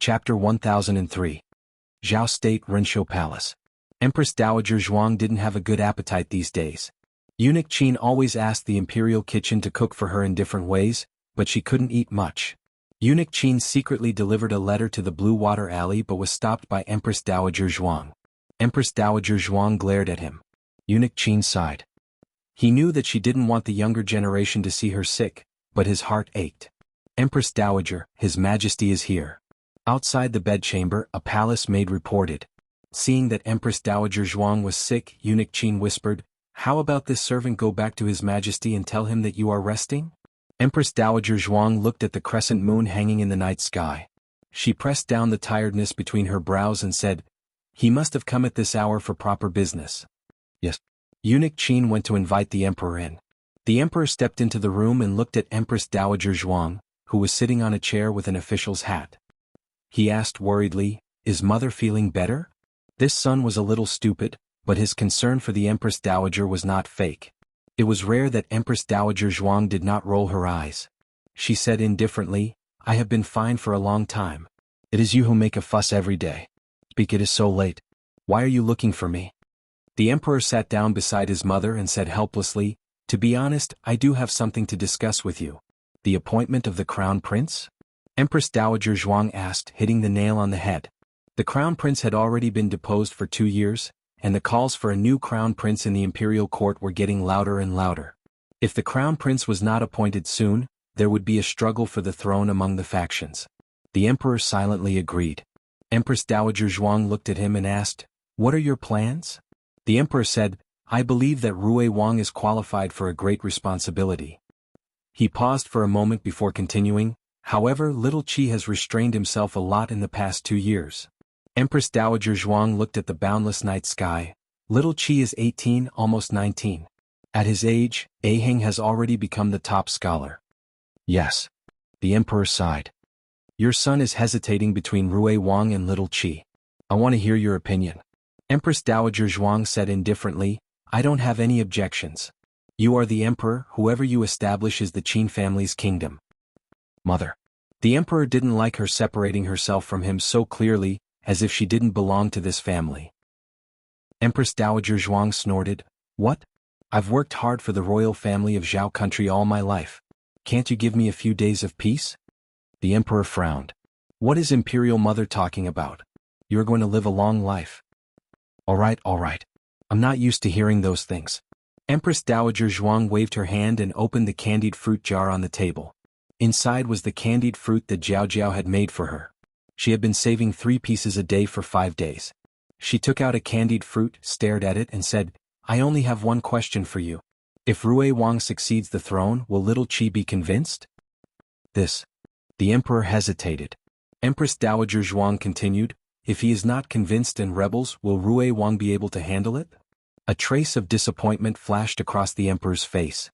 Chapter 1003. Zhao State Rensho Palace. Empress Dowager Zhuang didn't have a good appetite these days. Eunuch Qin always asked the imperial kitchen to cook for her in different ways, but she couldn't eat much. Eunuch Qin secretly delivered a letter to the Blue Water Alley but was stopped by Empress Dowager Zhuang. Empress Dowager Zhuang glared at him. Eunuch Qin sighed. He knew that she didn't want the younger generation to see her sick, but his heart ached. Empress Dowager, His Majesty is here. Outside the bedchamber, a palace maid reported. Seeing that Empress Dowager Zhuang was sick, Eunuch Qin whispered, "How about this servant go back to His Majesty and tell him that you are resting?" Empress Dowager Zhuang looked at the crescent moon hanging in the night sky. She pressed down the tiredness between her brows and said, "He must have come at this hour for proper business." Yes. Eunuch Qin went to invite the emperor in. The emperor stepped into the room and looked at Empress Dowager Zhuang, who was sitting on a chair with an official's hat. He asked worriedly, "Is mother feeling better?" This son was a little stupid, but his concern for the Empress Dowager was not fake. It was rare that Empress Dowager Zhuang did not roll her eyes. She said indifferently, "I have been fine for a long time. It is you who make a fuss every day. Speak, it is so late. Why are you looking for me?" The emperor sat down beside his mother and said helplessly, "To be honest, I do have something to discuss with you. The appointment of the crown prince?" Empress Dowager Zhuang asked, hitting the nail on the head. The crown prince had already been deposed for 2 years, and the calls for a new crown prince in the imperial court were getting louder and louder. If the crown prince was not appointed soon, there would be a struggle for the throne among the factions. The emperor silently agreed. Empress Dowager Zhuang looked at him and asked, "What are your plans?" The emperor said, "I believe that Rui Wang is qualified for a great responsibility." He paused for a moment before continuing, "However, little Qi has restrained himself a lot in the past 2 years. Empress Dowager Zhuang looked at the boundless night sky. Little Qi is 18, almost 19. At his age, Aheng has already become the top scholar. Yes. The emperor sighed. Your son is hesitating between Rui Wang and little Qi. I want to hear your opinion. Empress Dowager Zhuang said indifferently, "I don't have any objections. You are the emperor, whoever you establish is the Qin family's kingdom." Mother. The emperor didn't like her separating herself from him so clearly, as if she didn't belong to this family. Empress Dowager Zhuang snorted, "What? I've worked hard for the royal family of Zhao country all my life. Can't you give me a few days of peace?" The emperor frowned. "What is imperial mother talking about? You're going to live a long life." All right. I'm not used to hearing those things." Empress Dowager Zhuang waved her hand and opened the candied fruit jar on the table. Inside was the candied fruit that Jiao Jiao had made for her. She had been saving 3 pieces a day for 5 days. She took out a candied fruit, stared at it and said, "I only have one question for you. If Rui Wang succeeds the throne, will little Qi be convinced?" This. The emperor hesitated. Empress Dowager Zhuang continued, "If he is not convinced and rebels, will Rui Wang be able to handle it?" A trace of disappointment flashed across the emperor's face.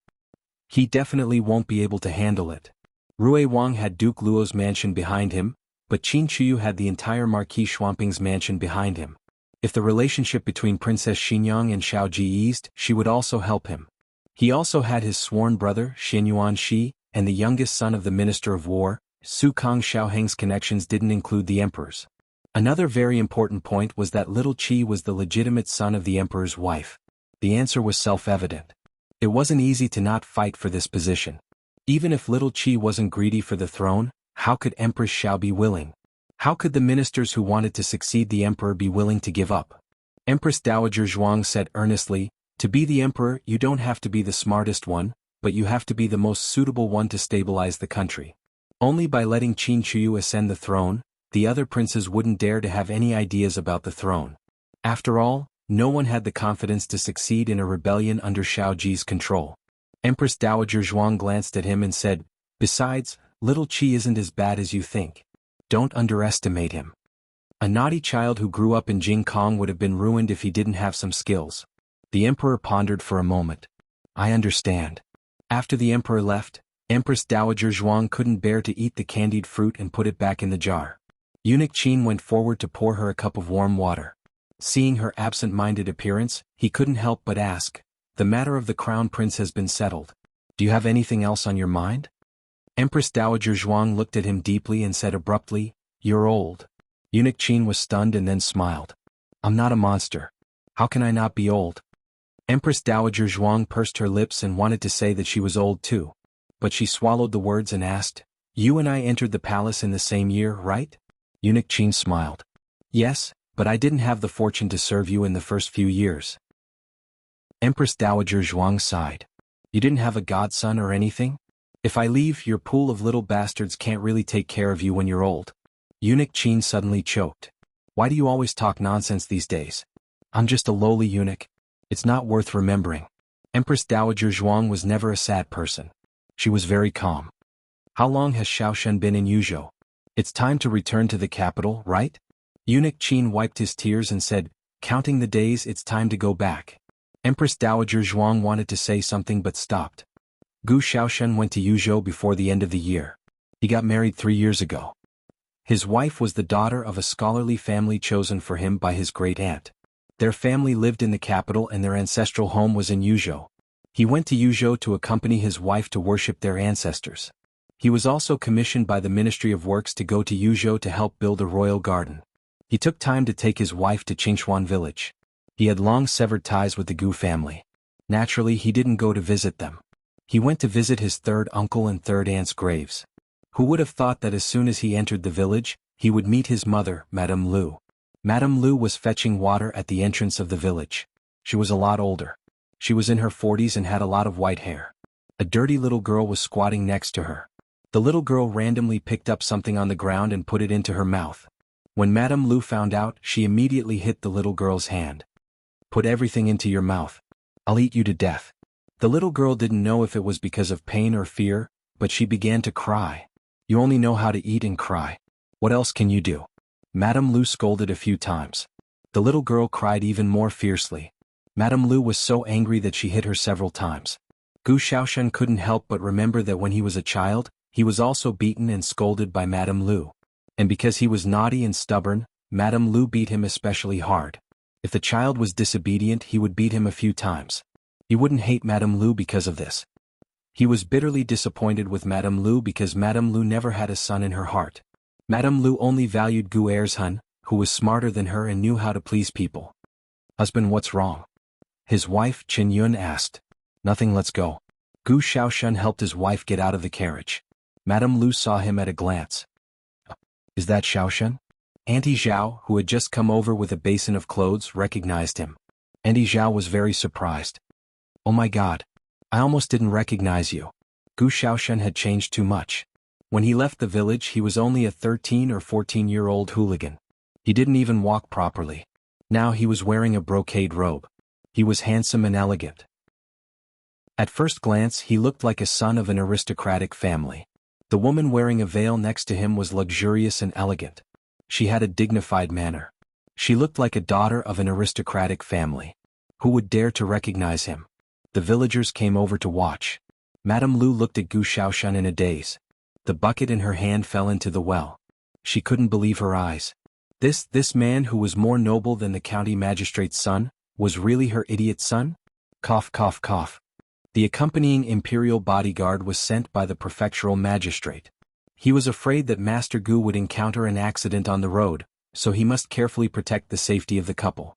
"He definitely won't be able to handle it. Rui Wang had Duke Luo's mansion behind him, but Qin Chuyu had the entire Marquis Shuamping's mansion behind him. If the relationship between Princess Xinyang and Shao Ji eased, she would also help him. He also had his sworn brother, Xinyuan Shi, and the youngest son of the Minister of War, Su Kang Xiaoheng's connections didn't include the emperor's. Another very important point was that little Qi was the legitimate son of the emperor's wife. The answer was self-evident. It wasn't easy to not fight for this position. Even if little Qi wasn't greedy for the throne, how could Empress Xiao be willing? How could the ministers who wanted to succeed the emperor be willing to give up? Empress Dowager Zhuang said earnestly, "To be the emperor, you don't have to be the smartest one, but you have to be the most suitable one to stabilize the country. Only by letting Qin Chuyu ascend the throne, the other princes wouldn't dare to have any ideas about the throne. After all, no one had the confidence to succeed in a rebellion under Shao Ji's control." Empress Dowager Zhuang glanced at him and said, "Besides, little Qi isn't as bad as you think. Don't underestimate him. A naughty child who grew up in Jingkong would have been ruined if he didn't have some skills." The emperor pondered for a moment. "I understand." After the emperor left, Empress Dowager Zhuang couldn't bear to eat the candied fruit and put it back in the jar. Eunuch Qin went forward to pour her a cup of warm water. Seeing her absent-minded appearance, he couldn't help but ask, "The matter of the crown prince has been settled. Do you have anything else on your mind?" Empress Dowager Zhuang looked at him deeply and said abruptly, You're old. Eunuch Qin was stunned and then smiled. I'm not a monster. How can I not be old? Empress Dowager Zhuang pursed her lips and wanted to say that she was old too. But she swallowed the words and asked, You and I entered the palace in the same year, right? Eunuch Qin smiled. Yes, but I didn't have the fortune to serve you in the first few years. Empress Dowager Zhuang sighed. You didn't have a godson or anything? If I leave, your pool of little bastards can't really take care of you when you're old. Eunuch Qin suddenly choked. Why do you always talk nonsense these days? I'm just a lowly eunuch. It's not worth remembering. Empress Dowager Zhuang was never a sad person. She was very calm. How long has Xiaoshen been in Yuzhou? It's time to return to the capital, right? Eunuch Qin wiped his tears and said, Counting the days, it's time to go back. Empress Dowager Zhuang wanted to say something but stopped. Gu Xiaoshen went to Yuzhou before the end of the year. He got married 3 years ago. His wife was the daughter of a scholarly family chosen for him by his great-aunt. Their family lived in the capital and their ancestral home was in Yuzhou. He went to Yuzhou to accompany his wife to worship their ancestors. He was also commissioned by the Ministry of Works to go to Yuzhou to help build a royal garden. He took time to take his wife to Qingchuan village. He had long severed ties with the Gu family. Naturally, he didn't go to visit them. He went to visit his third uncle and third aunt's graves. Who would have thought that as soon as he entered the village, he would meet his mother, Madame Lu. Madame Lu was fetching water at the entrance of the village. She was a lot older. She was in her 40s and had a lot of white hair. A dirty little girl was squatting next to her. The little girl randomly picked up something on the ground and put it into her mouth. When Madame Lu found out, she immediately hit the little girl's hand. Put everything into your mouth. I'll eat you to death. The little girl didn't know if it was because of pain or fear, but she began to cry. You only know how to eat and cry. What else can you do? Madame Lu scolded a few times. The little girl cried even more fiercely. Madame Lu was so angry that she hit her several times. Gu Xiaoshen couldn't help but remember that when he was a child, he was also beaten and scolded by Madame Lu. And because he was naughty and stubborn, Madame Lu beat him especially hard. If the child was disobedient, he would beat him a few times. He wouldn't hate Madame Lu because of this. He was bitterly disappointed with Madame Lu because Madame Lu never had a son in her heart. Madame Lu only valued Gu Erzhun, who was smarter than her and knew how to please people. Husband, what's wrong? His wife, Qin Yun, asked. Nothing, let's go. Gu Xiaoshen helped his wife get out of the carriage. Madame Lu saw him at a glance. Is that Xiaoshen? Auntie Zhao, who had just come over with a basin of clothes, recognized him. Auntie Zhao was very surprised. Oh my God. I almost didn't recognize you. Gu Xiaoshen had changed too much. When he left the village, he was only a 13 or 14-year-old hooligan. He didn't even walk properly. Now he was wearing a brocade robe. He was handsome and elegant. At first glance, he looked like a son of an aristocratic family. The woman wearing a veil next to him was luxurious and elegant. She had a dignified manner. She looked like a daughter of an aristocratic family. Who would dare to recognize him? The villagers came over to watch. Madame Lu looked at Gu Xiaoshen in a daze. The bucket in her hand fell into the well. She couldn't believe her eyes. This man who was more noble than the county magistrate's son, was really her idiot son? Cough, cough, cough. The accompanying imperial bodyguard was sent by the prefectural magistrate. He was afraid that Master Gu would encounter an accident on the road, so he must carefully protect the safety of the couple.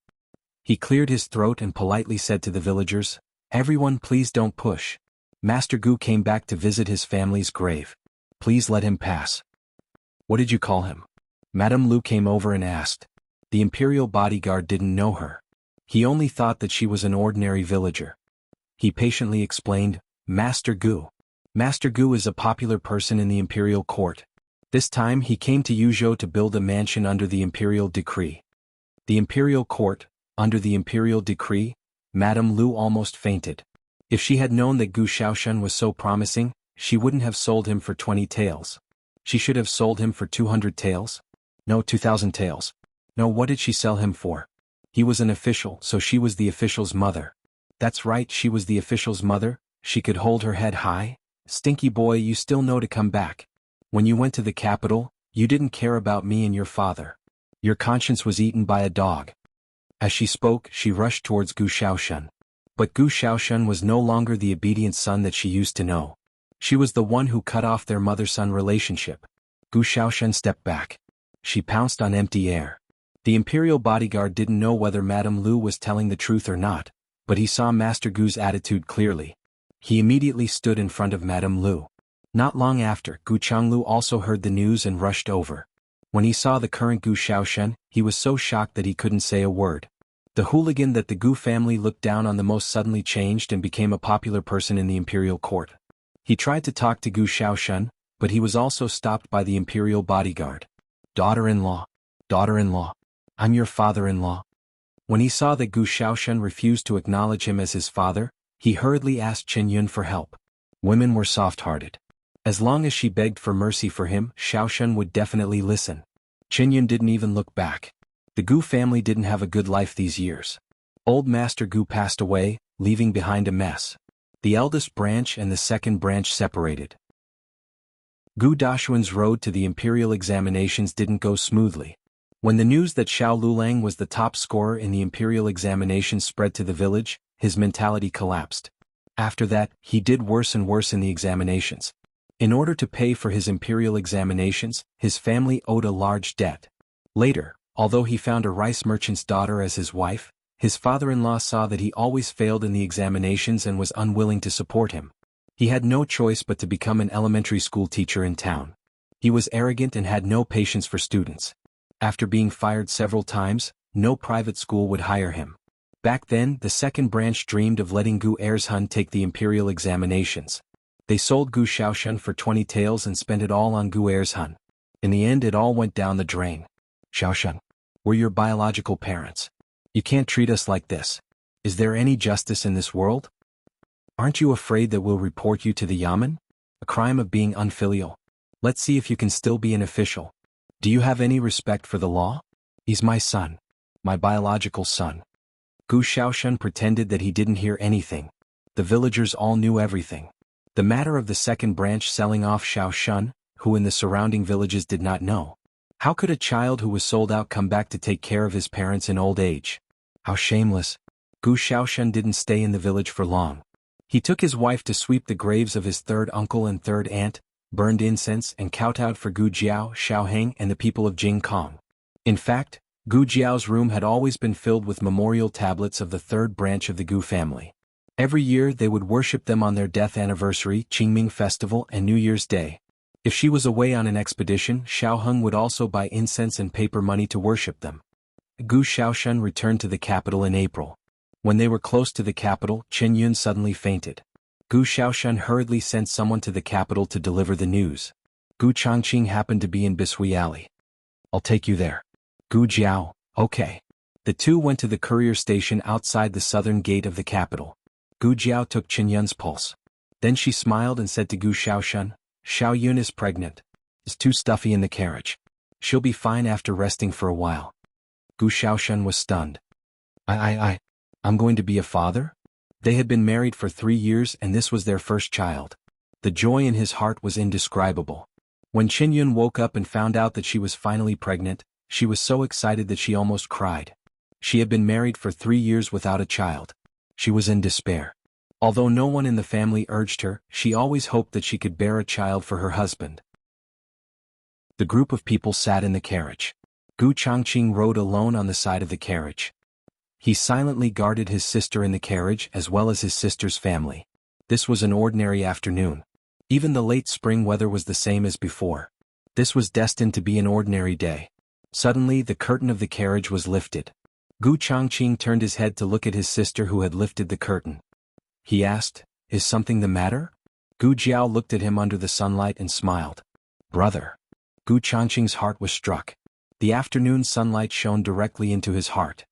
He cleared his throat and politely said to the villagers, Everyone, please don't push. Master Gu came back to visit his family's grave. Please let him pass. What did you call him? Madame Lu came over and asked. The imperial bodyguard didn't know her. He only thought that she was an ordinary villager. He patiently explained, Master Gu. Master Gu is a popular person in the imperial court. This time he came to Yuzhou to build a mansion under the imperial decree. The imperial court, under the imperial decree? Madame Lu almost fainted. If she had known that Gu Xiaoshen was so promising, she wouldn't have sold him for 20 taels. She should have sold him for 200 taels? No, 2,000 taels. No, what did she sell him for? He was an official, so she was the official's mother. That's right, she was the official's mother. She could hold her head high. Stinky boy, you still know to come back. When you went to the capital, you didn't care about me and your father. Your conscience was eaten by a dog. As she spoke, she rushed towards Gu Xiaoshen. But Gu Xiaoshen was no longer the obedient son that she used to know. She was the one who cut off their mother-son relationship. Gu Xiaoshen stepped back. She pounced on empty air. The imperial bodyguard didn't know whether Madame Lu was telling the truth or not, but he saw Master Gu's attitude clearly. He immediately stood in front of Madame Lu. Not long after, Gu Changlu also heard the news and rushed over. When he saw the current Gu Xiaoshen, he was so shocked that he couldn't say a word. The hooligan that the Gu family looked down on the most suddenly changed and became a popular person in the imperial court. He tried to talk to Gu Xiaoshen, but he was also stopped by the imperial bodyguard. Daughter-in-law. Daughter-in-law. I'm your father-in-law. When he saw that Gu Xiaoshen refused to acknowledge him as his father, he hurriedly asked Qin Yun for help. Women were soft-hearted. As long as she begged for mercy for him, Xiaoshen would definitely listen. Qin Yun didn't even look back. The Gu family didn't have a good life these years. Old Master Gu passed away, leaving behind a mess. The eldest branch and the second branch separated. Gu Dashuan's road to the imperial examinations didn't go smoothly. When the news that Xiao Lulang was the top scorer in the imperial examinations spread to the village, his mentality collapsed. After that, he did worse and worse in the examinations. In order to pay for his imperial examinations, his family owed a large debt. Later, although he found a rice merchant's daughter as his wife, his father-in-law saw that he always failed in the examinations and was unwilling to support him. He had no choice but to become an elementary school teacher in town. He was arrogant and had no patience for students. After being fired several times, no private school would hire him. Back then, the second branch dreamed of letting Gu Ershun take the imperial examinations. They sold Gu Xiaoshen for 20 taels and spent it all on Gu Ershun. In the end, it all went down the drain. Xiaoshen, we're your biological parents. You can't treat us like this. Is there any justice in this world? Aren't you afraid that we'll report you to the Yamen? A crime of being unfilial. Let's see if you can still be an official. Do you have any respect for the law? He's my son. My biological son. Gu Xiaoshen pretended that he didn't hear anything. The villagers all knew everything. The matter of the second branch selling off Xiaoshen, who in the surrounding villages did not know. How could a child who was sold out come back to take care of his parents in old age? How shameless. Gu Xiaoshen didn't stay in the village for long. He took his wife to sweep the graves of his third uncle and third aunt, burned incense and kowtowed for Gu Jiao, Xiaoheng and the people of Jingkong. In fact, Gu Jiao's room had always been filled with memorial tablets of the third branch of the Gu family. Every year they would worship them on their death anniversary, Qingming Festival and New Year's Day. If she was away on an expedition, Xiaoheng would also buy incense and paper money to worship them. Gu Xiaoshen returned to the capital in April. When they were close to the capital, Qin Yun suddenly fainted. Gu Xiaoshen hurriedly sent someone to the capital to deliver the news. Gu Changqing happened to be in Bishui Alley. I'll take you there. Gu Jiao, okay. The two went to the courier station outside the southern gate of the capital. Gu Jiao took Qin Yun's pulse. Then she smiled and said to Gu Xiaoshen, Xiao Yun is pregnant. It's too stuffy in the carriage. She'll be fine after resting for a while. Gu Xiaoshen was stunned. I'm going to be a father? They had been married for 3 years and this was their first child. The joy in his heart was indescribable. When Qin Yun woke up and found out that she was finally pregnant, she was so excited that she almost cried. She had been married for 3 years without a child. She was in despair. Although no one in the family urged her, she always hoped that she could bear a child for her husband. The group of people sat in the carriage. Gu Changqing rode alone on the side of the carriage. He silently guarded his sister in the carriage as well as his sister's family. This was an ordinary afternoon. Even the late spring weather was the same as before. This was destined to be an ordinary day. Suddenly the curtain of the carriage was lifted. Gu Changqing turned his head to look at his sister who had lifted the curtain. He asked, "Is something the matter?" Gu Jiao looked at him under the sunlight and smiled. "Brother." Gu Changqing's heart was struck. The afternoon sunlight shone directly into his heart.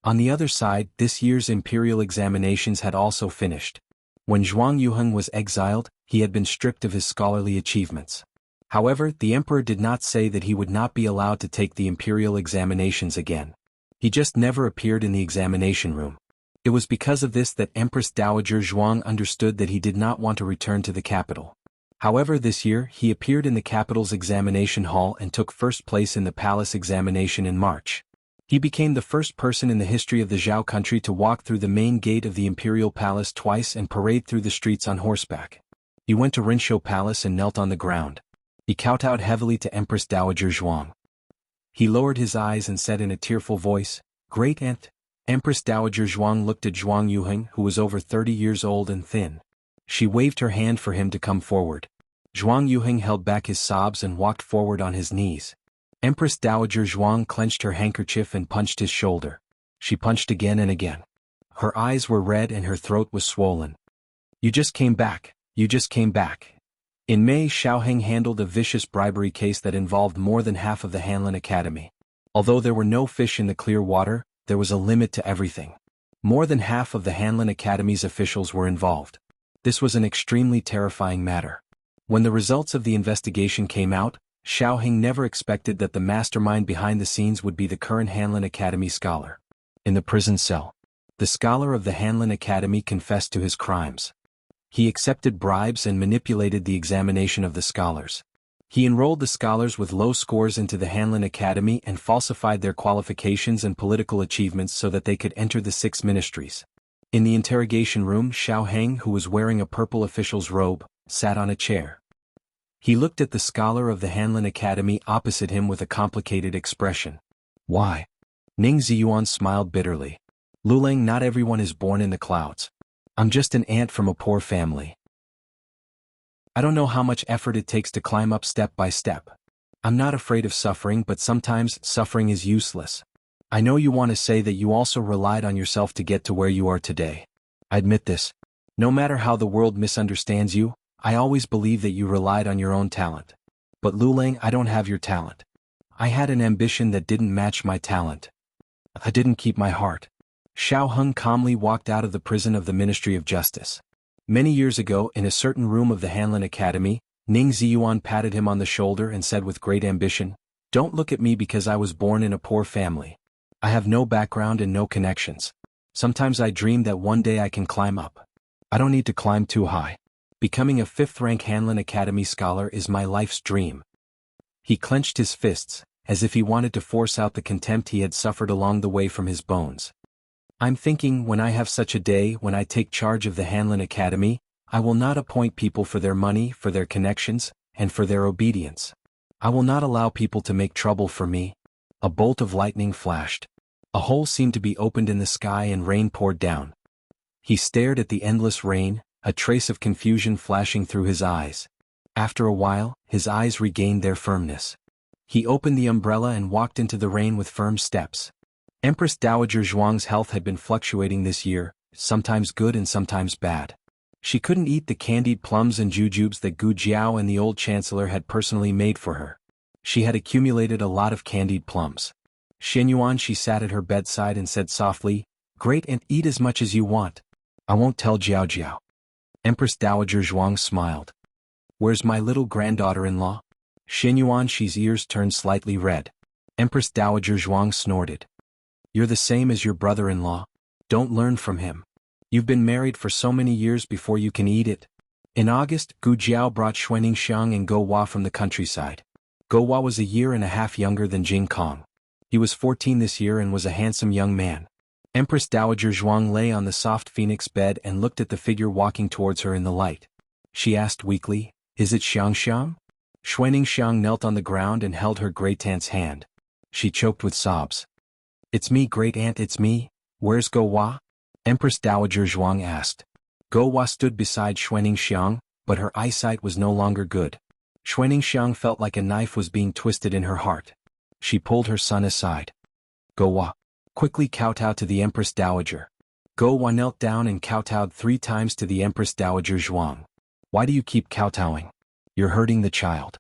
On the other side, this year's imperial examinations had also finished. When Zhuang Yuheng was exiled, he had been stripped of his scholarly achievements. However, the emperor did not say that he would not be allowed to take the imperial examinations again. He just never appeared in the examination room. It was because of this that Empress Dowager Zhuang understood that he did not want to return to the capital. However, this year, he appeared in the capital's examination hall and took first place in the palace examination in March. He became the first person in the history of the Zhao country to walk through the main gate of the imperial palace twice and parade through the streets on horseback. He went to Rinshou Palace and knelt on the ground. He kowtowed heavily to Empress Dowager Zhuang. He lowered his eyes and said in a tearful voice, "Great Aunt." Empress Dowager Zhuang looked at Zhuang Yuheng, who was over 30 years old and thin. She waved her hand for him to come forward. Zhuang Yuheng held back his sobs and walked forward on his knees. Empress Dowager Zhuang clenched her handkerchief and punched his shoulder. She punched again and again. Her eyes were red and her throat was swollen. "You just came back. You just came back." In May, Xiaoheng handled a vicious bribery case that involved more than half of the Hanlin Academy. Although there were no fish in the clear water, there was a limit to everything. More than half of the Hanlin Academy's officials were involved. This was an extremely terrifying matter. When the results of the investigation came out, Xiaoheng never expected that the mastermind behind the scenes would be the current Hanlin Academy scholar. In the prison cell, the scholar of the Hanlin Academy confessed to his crimes. He accepted bribes and manipulated the examination of the scholars. He enrolled the scholars with low scores into the Hanlin Academy and falsified their qualifications and political achievements so that they could enter the 6 ministries. In the interrogation room, Xiaoheng, who was wearing a purple official's robe, sat on a chair. He looked at the scholar of the Hanlin Academy opposite him with a complicated expression. "Why?" Ning Ziyuan smiled bitterly. "Lulang, not everyone is born in the clouds. I'm just an ant from a poor family. I don't know how much effort it takes to climb up step by step. I'm not afraid of suffering, but sometimes suffering is useless. I know you want to say that you also relied on yourself to get to where you are today. I admit this. No matter how the world misunderstands you, I always believe that you relied on your own talent. But Lulang, I don't have your talent. I had an ambition that didn't match my talent. I didn't keep my heart." Xiaoheng calmly walked out of the prison of the Ministry of Justice. Many years ago, in a certain room of the Hanlin Academy, Ning Ziyuan patted him on the shoulder and said with great ambition, "Don't look at me because I was born in a poor family. I have no background and no connections. Sometimes I dream that one day I can climb up. I don't need to climb too high. Becoming a 5th-rank Hanlin Academy scholar is my life's dream." He clenched his fists, as if he wanted to force out the contempt he had suffered along the way from his bones. "I'm thinking, when I have such a day, when I take charge of the Hanlin Academy, I will not appoint people for their money, for their connections, and for their obedience. I will not allow people to make trouble for me." A bolt of lightning flashed. A hole seemed to be opened in the sky and rain poured down. He stared at the endless rain, a trace of confusion flashing through his eyes. After a while, his eyes regained their firmness. He opened the umbrella and walked into the rain with firm steps. Empress Dowager Zhuang's health had been fluctuating this year, sometimes good and sometimes bad. She couldn't eat the candied plums and jujubes that Gu Jiao and the old chancellor had personally made for her. She had accumulated a lot of candied plums. Xianyuan, she sat at her bedside and said softly, "Great Aunt, eat as much as you want. I won't tell Jiao Jiao." Empress Dowager Zhuang smiled. "Where's my little granddaughter-in-law?" Xianyuan, she's ears turned slightly red. Empress Dowager Zhuang snorted. "You're the same as your brother-in-law. Don't learn from him. You've been married for so many years before you can eat it." In August, Gu Jiao brought Xuaningxiang and Go Hua from the countryside. Go Hua was a year and a half younger than Jing Kong. He was 14 this year and was a handsome young man. Empress Dowager Zhuang lay on the soft phoenix bed and looked at the figure walking towards her in the light. She asked weakly, "Is it Xiangxiang?" Xuaningxiang knelt on the ground and held her great aunt's hand. She choked with sobs. "It's me, great aunt, it's me. Where's Go Hua?" Empress Dowager Zhuang asked. Go Hua stood beside Xuaningxiang, but her eyesight was no longer good. Xuaningxiang felt like a knife was being twisted in her heart. She pulled her son aside. "Go Hua, quickly kowtow to the Empress Dowager." Go Hua knelt down and kowtowed 3 times to the Empress Dowager Zhuang. "Why do you keep kowtowing? You're hurting the child."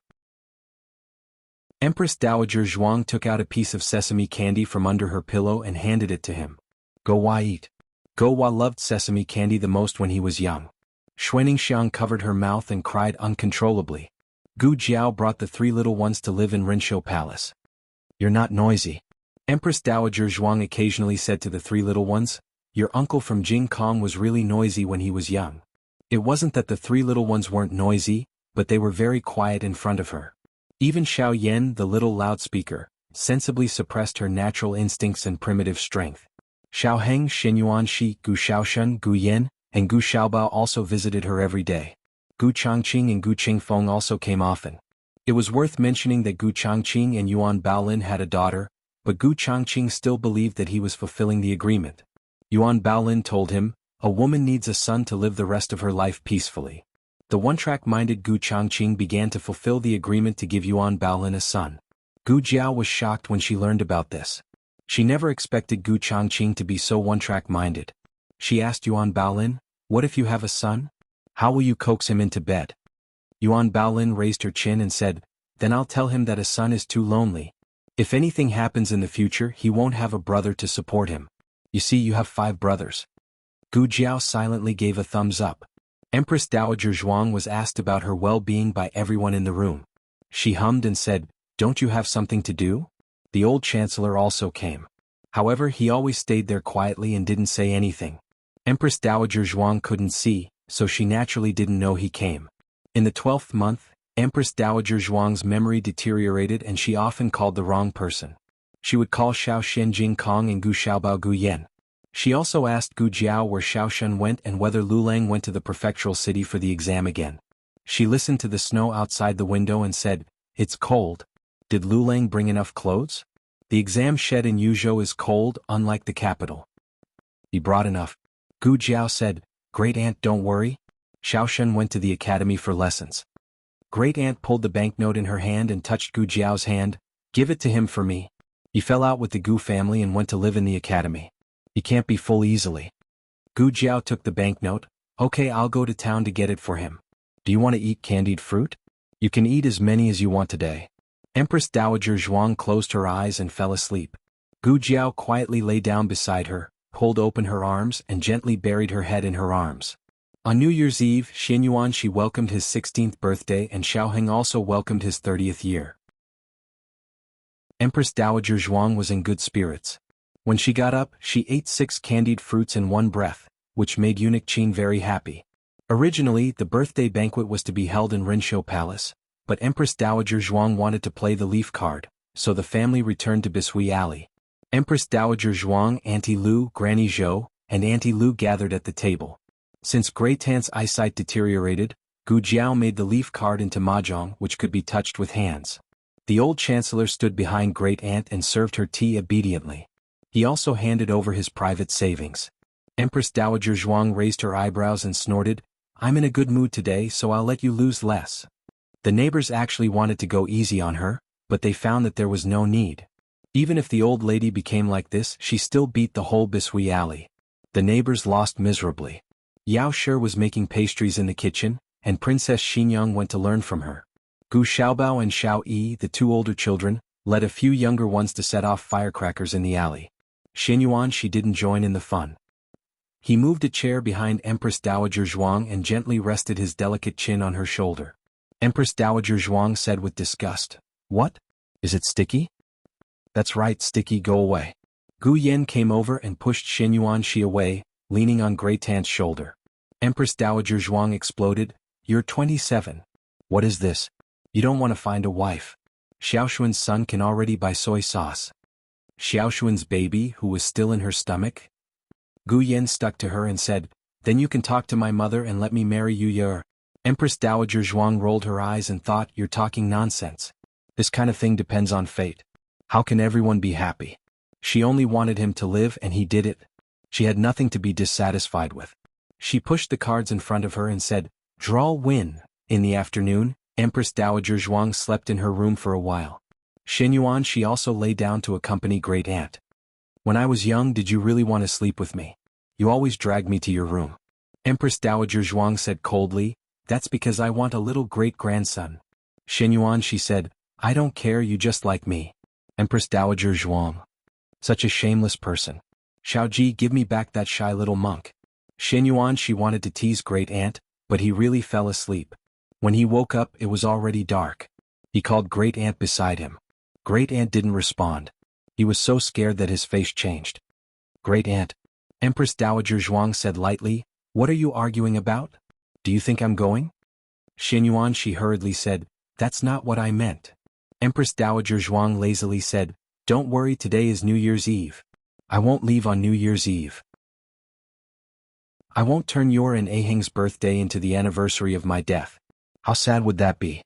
Empress Dowager Zhuang took out a piece of sesame candy from under her pillow and handed it to him. "Go Hua, eat." Go Hua loved sesame candy the most when he was young. Xuaningxiang covered her mouth and cried uncontrollably. Gu Jiao brought the 3 little ones to live in Rinshou Palace. "You're not noisy." Empress Dowager Zhuang occasionally said to the 3 little ones, "Your uncle from Jing Kong was really noisy when he was young." It wasn't that the 3 little ones weren't noisy, but they were very quiet in front of her. Even Xiao Yan, the little loudspeaker, sensibly suppressed her natural instincts and primitive strength. Xiaoheng, Xianyuan Shi, Gu Xiaoshen, Gu Yan, and Gu Xiaobao also visited her every day. Gu Changqing and Gu Qingfeng also came often. It was worth mentioning that Gu Changqing and Yuan Baolin had a daughter, but Gu Changqing still believed that he was fulfilling the agreement. Yuan Baolin told him, a woman needs a son to live the rest of her life peacefully. The one-track-minded Gu Changqing began to fulfill the agreement to give Yuan Baolin a son. Gu Jiao was shocked when she learned about this. She never expected Gu Changqing to be so one-track-minded. She asked Yuan Baolin, what if you have a son? How will you coax him into bed? Yuan Baolin raised her chin and said, then I'll tell him that a son is too lonely. If anything happens in the future, he won't have a brother to support him. You see, you have 5 brothers. Gu Jiao silently gave a thumbs up. Empress Dowager Zhuang was asked about her well-being by everyone in the room. She hummed and said, don't you have something to do? The old chancellor also came. However, he always stayed there quietly and didn't say anything. Empress Dowager Zhuang couldn't see, so she naturally didn't know he came. In the 12th month, Empress Dowager Zhuang's memory deteriorated and she often called the wrong person. She would call Xiao Xianjing Kong and Gu Xiaobao Gu Yan. She also asked Gu Jiao where Xiao Shun went and whether Lu Lang went to the prefectural city for the exam again. She listened to the snow outside the window and said, it's cold. Did Lu Lang bring enough clothes? The exam shed in Yuzhou is cold, unlike the capital. He brought enough. Gu Jiao said, Great Aunt, don't worry. Xiao Shun went to the academy for lessons. Great Aunt pulled the banknote in her hand and touched Gu Jiao's hand. Give it to him for me. He fell out with the Gu family and went to live in the academy. He can't be full easily. Gu Jiao took the banknote. Okay, I'll go to town to get it for him. Do you want to eat candied fruit? You can eat as many as you want today. Empress Dowager Zhuang closed her eyes and fell asleep. Gu Jiao quietly lay down beside her, pulled open her arms and gently buried her head in her arms. On New Year's Eve, Xin Yuan welcomed his 16th birthday and Xiao Heng also welcomed his 30th year. Empress Dowager Zhuang was in good spirits. When she got up, she ate 6 candied fruits in one breath, which made Eunuch Qin very happy. Originally, the birthday banquet was to be held in Rinshou Palace, but Empress Dowager Zhuang wanted to play the leaf card, so the family returned to Bishui Alley. Empress Dowager Zhuang, Auntie Lu, Granny Zhou, and Auntie Lu gathered at the table. Since Great Aunt's eyesight deteriorated, Gu Jiao made the leaf card into mahjong which could be touched with hands. The old chancellor stood behind Great Aunt and served her tea obediently. He also handed over his private savings. Empress Dowager Zhuang raised her eyebrows and snorted, I'm in a good mood today, so I'll let you lose less. The neighbors actually wanted to go easy on her, but they found that there was no need. Even if the old lady became like this, she still beat the whole Bishui Alley. The neighbors lost miserably. Yao Shi was making pastries in the kitchen, and Princess Xinyang went to learn from her. Gu Xiaobao and Xiao Yi, the 2 older children, led a few younger ones to set off firecrackers in the alley. Xin Yuan didn't join in the fun. He moved a chair behind Empress Dowager Zhuang and gently rested his delicate chin on her shoulder. Empress Dowager Zhuang said with disgust, What? Is it sticky? That's right, sticky, go away. Gu Yan came over and pushed Xin Yuan away, leaning on Great Aunt's shoulder. Empress Dowager Zhuang exploded, You're 27. What is this? You don't want to find a wife. Xiaoshuan's son can already buy soy sauce. Xiaoshuan's baby, who was still in her stomach? Gu Yan stuck to her and said, Then you can talk to my mother and let me marry you. Your Empress Dowager Zhuang rolled her eyes and thought, You're talking nonsense. This kind of thing depends on fate. How can everyone be happy? She only wanted him to live and he did it. She had nothing to be dissatisfied with. She pushed the cards in front of her and said, Draw win. In the afternoon, Empress Dowager Zhuang slept in her room for a while. Xin Yuan also lay down to accompany Great Aunt. When I was young, did you really want to sleep with me? You always dragged me to your room. Empress Dowager Zhuang said coldly, That's because I want a little great-grandson. Xin Yuan said, I don't care, you just like me. Empress Dowager Zhuang. Such a shameless person. Xiaoji, give me back that shy little monk. Xin Yuan wanted to tease Great Aunt, but he really fell asleep. When he woke up, it was already dark. He called Great Aunt beside him. Great Aunt didn't respond. He was so scared that his face changed. Great Aunt. Empress Dowager Zhuang said lightly, What are you arguing about? Do you think I'm going? Xin Yuan hurriedly said, That's not what I meant. Empress Dowager Zhuang lazily said, Don't worry, today is New Year's Eve. I won't leave on New Year's Eve. I won't turn your and Aheng's birthday into the anniversary of my death. How sad would that be?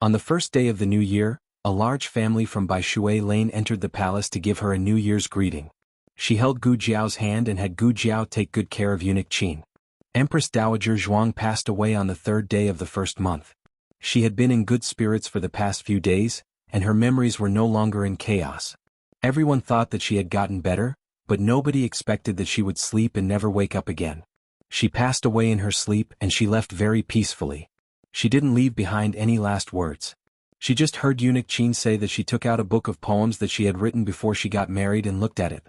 On the first day of the new year, a large family from Baishui Lane entered the palace to give her a New Year's greeting. She held Gu Jiao's hand and had Gu Jiao take good care of eunuch Qin. Empress Dowager Zhuang passed away on the third day of the first month. She had been in good spirits for the past few days, and her memories were no longer in chaos. Everyone thought that she had gotten better, but nobody expected that she would sleep and never wake up again. She passed away in her sleep and she left very peacefully. She didn't leave behind any last words. She just heard eunuch Qin say that she took out a book of poems that she had written before she got married and looked at it.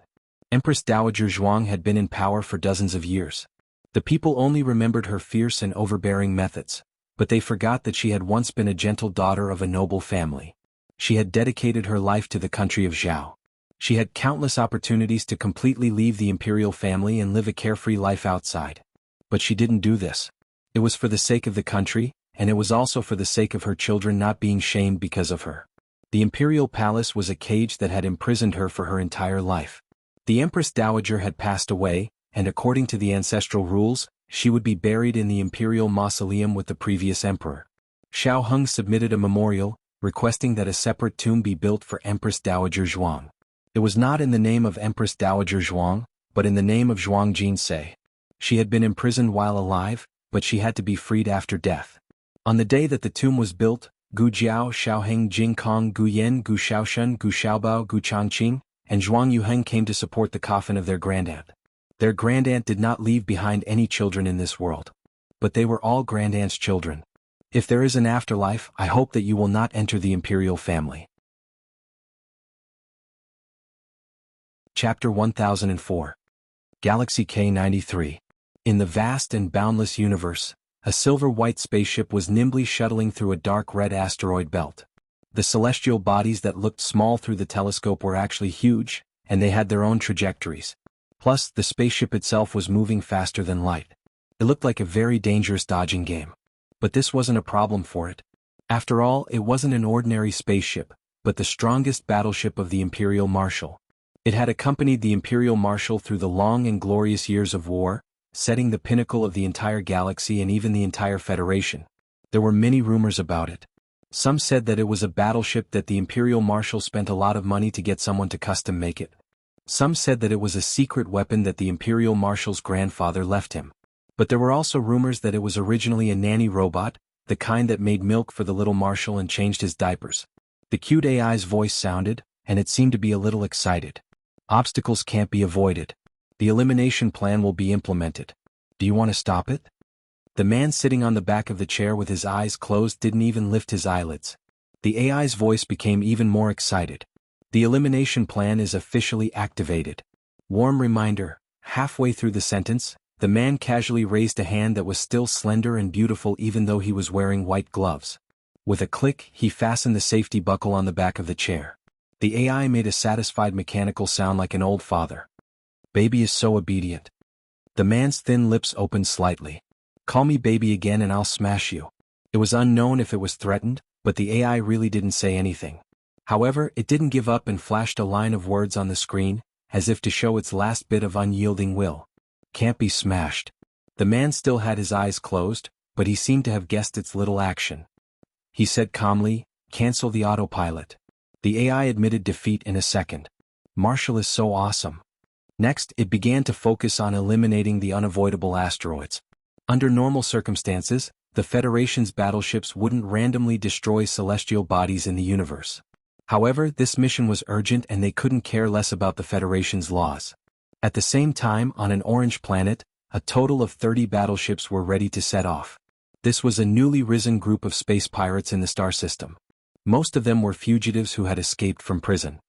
Empress Dowager Zhuang had been in power for dozens of years. The people only remembered her fierce and overbearing methods, but they forgot that she had once been a gentle daughter of a noble family. She had dedicated her life to the country of Zhao. She had countless opportunities to completely leave the imperial family and live a carefree life outside. But she didn't do this. It was for the sake of the country, and it was also for the sake of her children not being shamed because of her. The imperial palace was a cage that had imprisoned her for her entire life. The Empress Dowager had passed away, and according to the ancestral rules, she would be buried in the imperial mausoleum with the previous emperor. Xiao Heng submitted a memorial, requesting that a separate tomb be built for Empress Dowager Zhuang. It was not in the name of Empress Dowager Zhuang, but in the name of Zhuang Jinsei. She had been imprisoned while alive, but she had to be freed after death. On the day that the tomb was built, Gu Jiao, Xiaoheng, Jing Kong, Gu Yan, Gu Xiaoshen, Gu Xiaobao, Gu Changqing, and Zhuang Yuheng came to support the coffin of their grandaunt. Their grandaunt did not leave behind any children in this world. But they were all grandaunt's children. If there is an afterlife, I hope that you will not enter the imperial family. Chapter 1004. Galaxy K93. In the vast and boundless universe, a silver-white spaceship was nimbly shuttling through a dark red asteroid belt. The celestial bodies that looked small through the telescope were actually huge, and they had their own trajectories. Plus, the spaceship itself was moving faster than light. It looked like a very dangerous dodging game. But this wasn't a problem for it. After all, it wasn't an ordinary spaceship, but the strongest battleship of the Imperial Marshal. It had accompanied the Imperial Marshal through the long and glorious years of war, setting the pinnacle of the entire galaxy and even the entire Federation. There were many rumors about it. Some said that it was a battleship that the Imperial Marshal spent a lot of money to get someone to custom make it. Some said that it was a secret weapon that the Imperial Marshal's grandfather left him. But there were also rumors that it was originally a nanny robot, the kind that made milk for the little Marshal and changed his diapers. The cute AI's voice sounded, and it seemed to be a little excited. Obstacles can't be avoided. The elimination plan will be implemented. Do you want to stop it? The man sitting on the back of the chair with his eyes closed didn't even lift his eyelids. The AI's voice became even more excited. The elimination plan is officially activated. Warm reminder, halfway through the sentence, the man casually raised a hand that was still slender and beautiful even though he was wearing white gloves. With a click, he fastened the safety buckle on the back of the chair. The AI made a satisfied mechanical sound like an old father. Baby is so obedient. The man's thin lips opened slightly. Call me baby again and I'll smash you. It was unknown if it was threatened, but the AI really didn't say anything. However, it didn't give up and flashed a line of words on the screen, as if to show its last bit of unyielding will. Can't be smashed. The man still had his eyes closed, but he seemed to have guessed its little action. He said calmly, cancel the autopilot. The AI admitted defeat in a second. Marshal is so awesome. Next, it began to focus on eliminating the unavoidable asteroids. Under normal circumstances, the Federation's battleships wouldn't randomly destroy celestial bodies in the universe. However, this mission was urgent and they couldn't care less about the Federation's laws. At the same time, on an orange planet, a total of 30 battleships were ready to set off. This was a newly risen group of space pirates in the star system. Most of them were fugitives who had escaped from prison.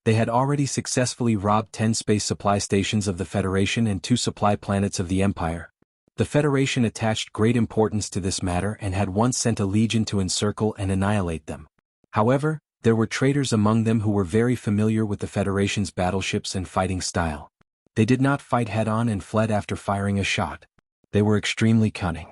They had already successfully robbed 10 space supply stations of the Federation and 2 supply planets of the Empire. The Federation attached great importance to this matter and had once sent a legion to encircle and annihilate them. However, there were traitors among them who were very familiar with the Federation's battleships and fighting style. They did not fight head-on and fled after firing a shot. They were extremely cunning.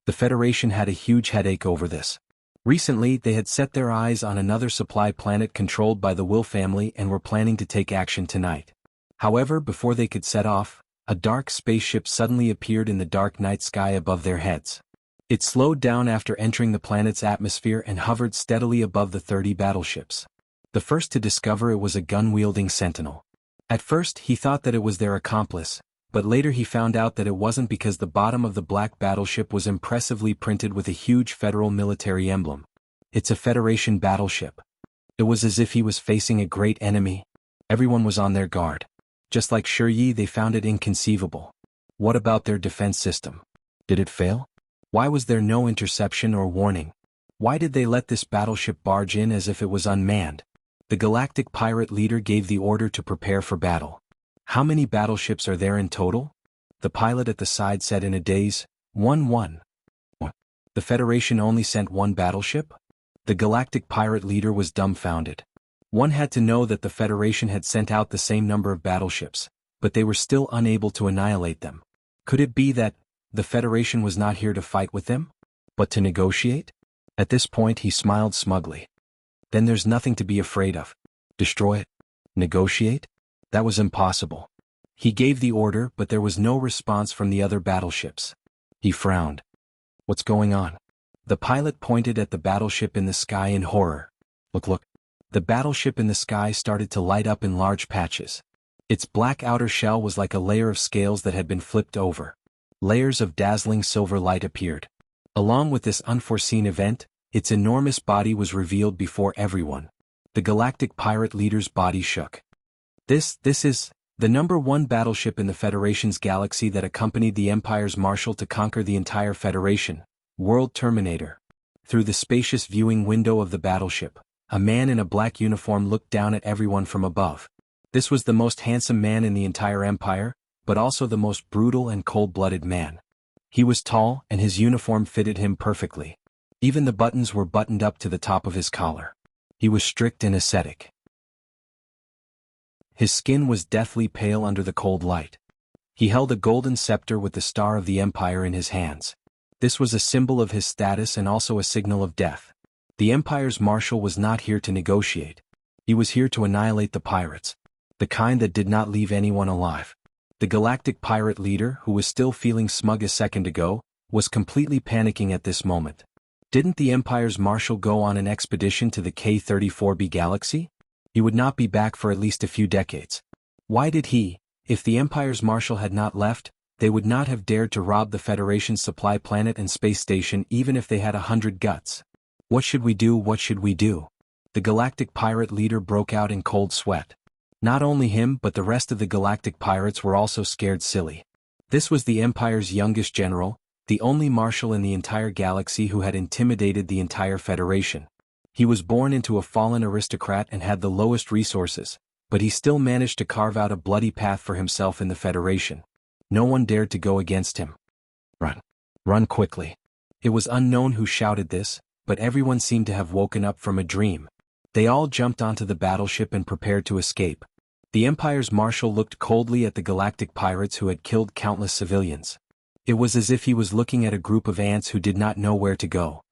The Federation had a huge headache over this. Recently, they had set their eyes on another supply planet controlled by the Will family and were planning to take action tonight. However, before they could set off, a dark spaceship suddenly appeared in the dark night sky above their heads. It slowed down after entering the planet's atmosphere and hovered steadily above the 30 battleships. The first to discover it was a gun-wielding sentinel. At first he thought that it was their accomplice, but later he found out that it wasn't because the bottom of the black battleship was impressively printed with a huge federal military emblem. It's a Federation battleship. It was as if he was facing a great enemy. Everyone was on their guard. Just like Shiyi, they found it inconceivable. What about their defense system? Did it fail? Why was there no interception or warning? Why did they let this battleship barge in as if it was unmanned? The galactic pirate leader gave the order to prepare for battle. How many battleships are there in total? The pilot at the side said in a daze, 1-1. What? The Federation only sent one battleship? The galactic pirate leader was dumbfounded. One had to know that the Federation had sent out the same number of battleships, but they were still unable to annihilate them. Could it be that the Federation was not here to fight with them, but to negotiate? At this point he smiled smugly. Then there's nothing to be afraid of. Destroy it? Negotiate? That was impossible. He gave the order, but there was no response from the other battleships. He frowned. What's going on? The pilot pointed at the battleship in the sky in horror. Look. The battleship in the sky started to light up in large patches. Its black outer shell was like a layer of scales that had been flipped over. Layers of dazzling silver light appeared. Along with this unforeseen event, its enormous body was revealed before everyone. The galactic pirate leader's body shook. This is the #1 battleship in the Federation's galaxy that accompanied the Empire's Marshal to conquer the entire Federation, World Terminator. Through the spacious viewing window of the battleship, a man in a black uniform looked down at everyone from above. This was the most handsome man in the entire Empire, but also the most brutal and cold-blooded man. He was tall, and his uniform fitted him perfectly. Even the buttons were buttoned up to the top of his collar. He was strict and ascetic. His skin was deathly pale under the cold light. He held a golden scepter with the star of the Empire in his hands. This was a symbol of his status and also a signal of death. The Empire's Marshal was not here to negotiate. He was here to annihilate the pirates, the kind that did not leave anyone alive. The galactic pirate leader, who was still feeling smug a second ago, was completely panicking at this moment. Didn't the Empire's Marshal go on an expedition to the K-34b galaxy? He would not be back for at least a few decades. Why did he? If the Empire's Marshal had not left, they would not have dared to rob the Federation's supply planet and space station even if they had 100 guts. What should we do? What should we do? The galactic pirate leader broke out in cold sweat. Not only him but the rest of the galactic pirates were also scared silly. This was the Empire's youngest general, the only marshal in the entire galaxy who had intimidated the entire Federation. He was born into a fallen aristocrat and had the lowest resources, but he still managed to carve out a bloody path for himself in the Federation. No one dared to go against him. Run. Run quickly. It was unknown who shouted this, but everyone seemed to have woken up from a dream. They all jumped onto the battleship and prepared to escape. The Empire's Marshal looked coldly at the galactic pirates who had killed countless civilians. It was as if he was looking at a group of ants who did not know where to go.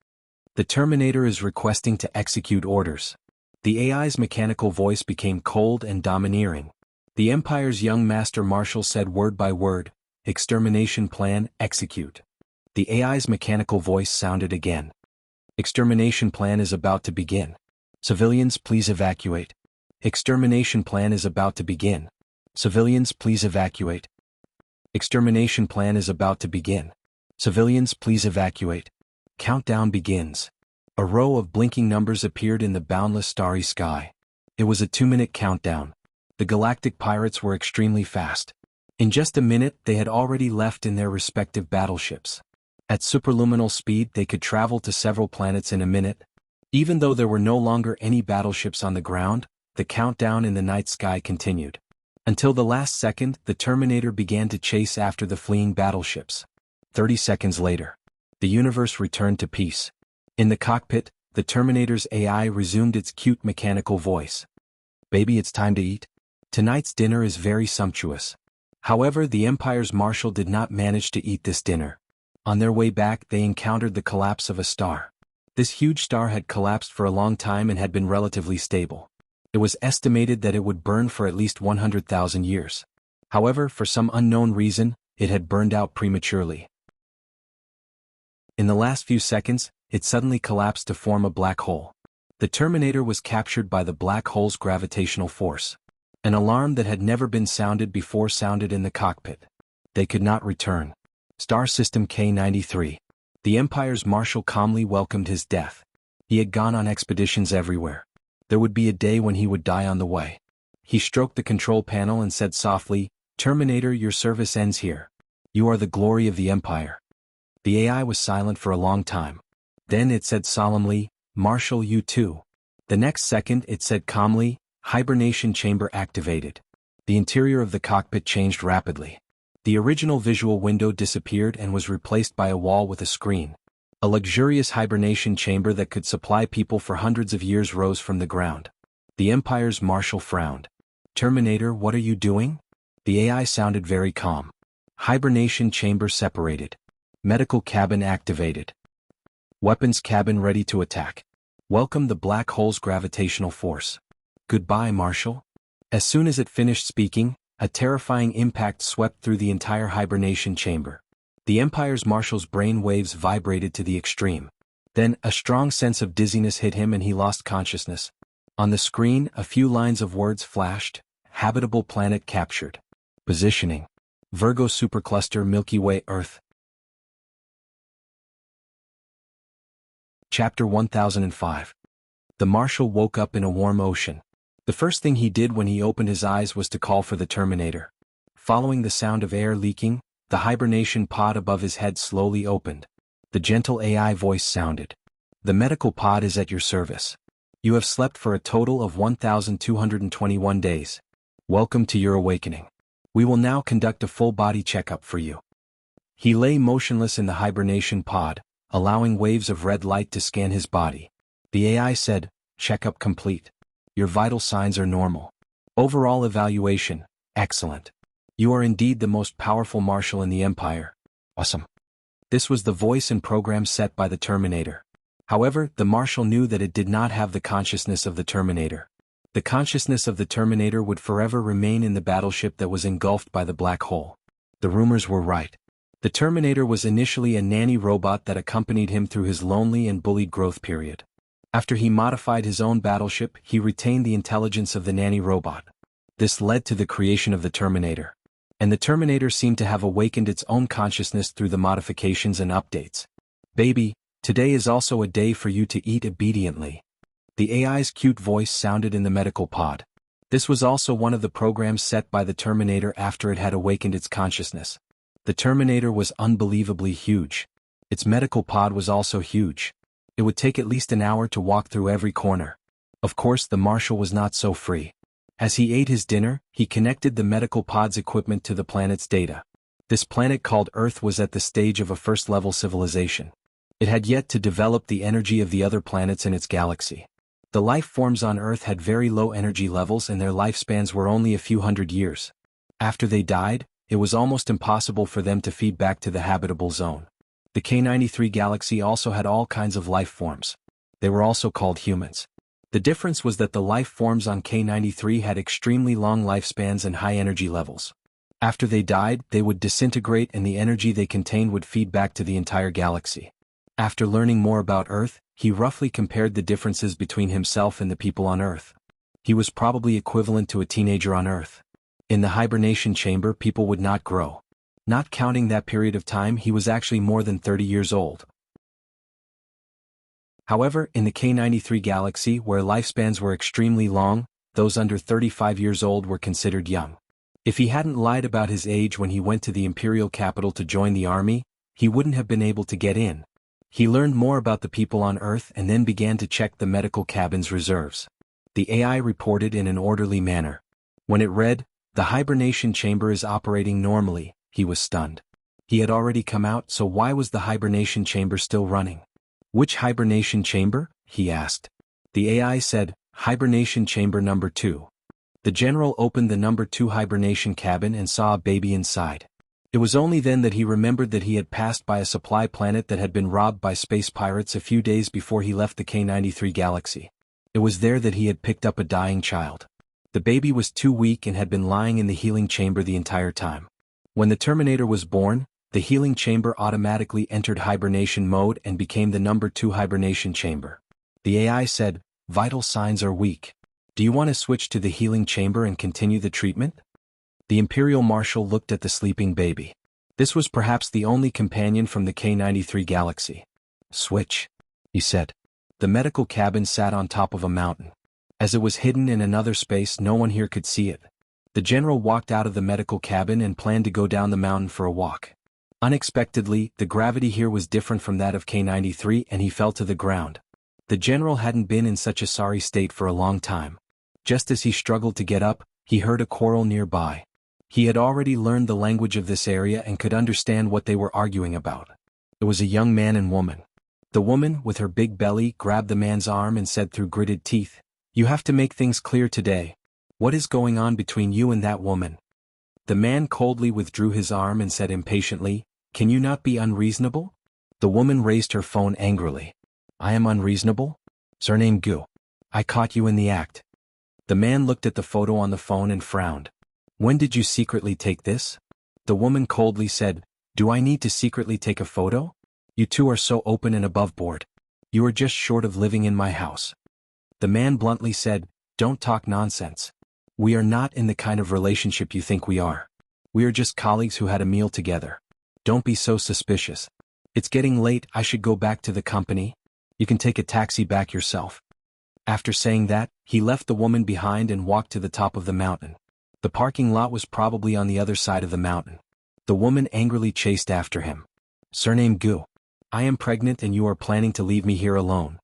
The Terminator is requesting to execute orders. The AI's mechanical voice became cold and domineering. The Empire's young Master Marshal said word by word, "Extermination plan, execute." The AI's mechanical voice sounded again. "Extermination plan is about to begin. Civilians, please evacuate. Extermination plan is about to begin. Civilians, please evacuate. Extermination plan is about to begin. Civilians, please evacuate." Countdown begins. A row of blinking numbers appeared in the boundless starry sky. It was a 2-minute countdown. The galactic pirates were extremely fast. In just a minute they had already left in their respective battleships. At superluminal speed they could travel to several planets in a minute. Even though there were no longer any battleships on the ground, the countdown in the night sky continued. Until the last second, the Terminator began to chase after the fleeing battleships. 30 seconds later, the universe returned to peace. In the cockpit, the Terminator's AI resumed its cute mechanical voice. "Baby, it's time to eat. Tonight's dinner is very sumptuous." However, the Empire's Marshal did not manage to eat this dinner. On their way back, they encountered the collapse of a star. This huge star had collapsed for a long time and had been relatively stable. It was estimated that it would burn for at least 100,000 years. However, for some unknown reason, it had burned out prematurely. In the last few seconds, it suddenly collapsed to form a black hole. The Terminator was captured by the black hole's gravitational force. An alarm that had never been sounded before sounded in the cockpit. They could not return. Star System K-93. The Empire's Marshal calmly welcomed his death. He had gone on expeditions everywhere. There would be a day when he would die on the way. He stroked the control panel and said softly, "Terminator, your service ends here. You are the glory of the Empire." The AI was silent for a long time. Then it said solemnly, "Marshal, you too." The next second it said calmly, "Hibernation chamber activated." The interior of the cockpit changed rapidly. The original visual window disappeared and was replaced by a wall with a screen. A luxurious hibernation chamber that could supply people for hundreds of years rose from the ground. The Empire's Marshal frowned. "Terminator, what are you doing?" The AI sounded very calm. "Hibernation chamber separated. Medical cabin activated. Weapons cabin ready to attack. Welcome the black hole's gravitational force. Goodbye, Marshal." As soon as it finished speaking, a terrifying impact swept through the entire hibernation chamber. The Empire's Marshal's brain waves vibrated to the extreme. Then, a strong sense of dizziness hit him and he lost consciousness. On the screen, a few lines of words flashed. Habitable planet captured. Positioning. Virgo supercluster Milky Way Earth. Chapter 1005. The Marshal woke up in a warm ocean. The first thing he did when he opened his eyes was to call for the Terminator. Following the sound of air leaking, the hibernation pod above his head slowly opened. The gentle AI voice sounded. "The medical pod is at your service. You have slept for a total of 1,221 days. Welcome to your awakening. We will now conduct a full-body checkup for you." He lay motionless in the hibernation pod, allowing waves of red light to scan his body. The AI said, "Checkup complete. Your vital signs are normal. Overall evaluation, excellent. You are indeed the most powerful Marshal in the Empire. Awesome." This was the voice and program set by the Terminator. However, the Marshal knew that it did not have the consciousness of the Terminator. The consciousness of the Terminator would forever remain in the battleship that was engulfed by the black hole. The rumors were right. The Terminator was initially a nanny robot that accompanied him through his lonely and bullied growth period. After he modified his own battleship, he retained the intelligence of the nanny robot. This led to the creation of the Terminator. And the Terminator seemed to have awakened its own consciousness through the modifications and updates. "Baby, today is also a day for you to eat obediently." The AI's cute voice sounded in the medical pod. This was also one of the programs set by the Terminator after it had awakened its consciousness. The Terminator was unbelievably huge. Its medical pod was also huge. It would take at least an hour to walk through every corner. Of course, the Marshal was not so free. As he ate his dinner, he connected the medical pod's equipment to the planet's data. This planet called Earth was at the stage of a first-level civilization. It had yet to develop the energy of the other planets in its galaxy. The life forms on Earth had very low energy levels and their lifespans were only a few hundred years. After they died, it was almost impossible for them to feed back to the habitable zone. The K-93 galaxy also had all kinds of life forms. They were also called humans. The difference was that the life forms on K-93 had extremely long lifespans and high energy levels. After they died, they would disintegrate and the energy they contained would feed back to the entire galaxy. After learning more about Earth, he roughly compared the differences between himself and the people on Earth. He was probably equivalent to a teenager on Earth. In the hibernation chamber, people would not grow. Not counting that period of time, he was actually more than 30 years old. However, in the K-93 galaxy, where lifespans were extremely long, those under 35 years old were considered young. If he hadn't lied about his age when he went to the imperial capital to join the army, he wouldn't have been able to get in. He learned more about the people on Earth and then began to check the medical cabin's reserves. The AI reported in an orderly manner. When it read, "The hibernation chamber is operating normally," he was stunned. He had already come out, so why was the hibernation chamber still running? "Which hibernation chamber?" he asked. The AI said, "Hibernation chamber number 2. The general opened the number 2 hibernation cabin and saw a baby inside. It was only then that he remembered that he had passed by a supply planet that had been robbed by space pirates a few days before he left the K-93 galaxy. It was there that he had picked up a dying child. The baby was too weak and had been lying in the healing chamber the entire time. When the Terminator was born, The healing chamber automatically entered hibernation mode and became the number 2 hibernation chamber. The AI said, "Vital signs are weak. Do you want to switch to the healing chamber and continue the treatment?" The Imperial Marshal looked at the sleeping baby. This was perhaps the only companion from the K-93 galaxy. "Switch," he said. The medical cabin sat on top of a mountain. As it was hidden in another space, no one here could see it. The general walked out of the medical cabin and planned to go down the mountain for a walk. Unexpectedly, the gravity here was different from that of K-93 and he fell to the ground. The general hadn't been in such a sorry state for a long time. Just as he struggled to get up, he heard a quarrel nearby. He had already learned the language of this area and could understand what they were arguing about. It was a young man and woman. The woman, with her big belly, grabbed the man's arm and said through gritted teeth, "You have to make things clear today. What is going on between you and that woman?" The man coldly withdrew his arm and said impatiently, "Can you not be unreasonable?" The woman raised her phone angrily. "I am unreasonable? Surname Gu. I caught you in the act." The man looked at the photo on the phone and frowned. "When did you secretly take this?" The woman coldly said, "Do I need to secretly take a photo? You two are so open and above board. You are just short of living in my house." The man bluntly said, "Don't talk nonsense. We are not in the kind of relationship you think we are. We are just colleagues who had a meal together. Don't be so suspicious. It's getting late, I should go back to the company. You can take a taxi back yourself." After saying that, he left the woman behind and walked to the top of the mountain. The parking lot was probably on the other side of the mountain. The woman angrily chased after him. "Surname Gu. I am pregnant and you are planning to leave me here alone."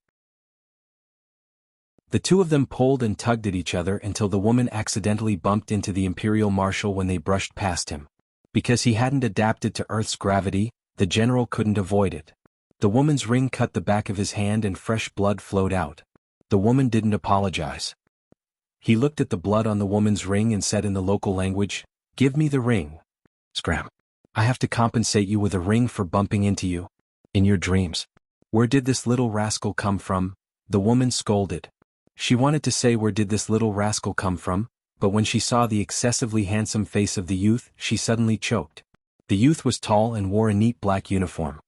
The two of them pulled and tugged at each other until the woman accidentally bumped into the Imperial Marshal when they brushed past him. Because he hadn't adapted to Earth's gravity, the general couldn't avoid it. The woman's ring cut the back of his hand and fresh blood flowed out. The woman didn't apologize. He looked at the blood on the woman's ring and said in the local language, "Give me the ring." "Scram. I have to compensate you with a ring for bumping into you. In your dreams. Where did this little rascal come from?" the woman scolded. She wanted to say "Where did this little rascal come from?" but when she saw the excessively handsome face of the youth, she suddenly choked. The youth was tall and wore a neat black uniform.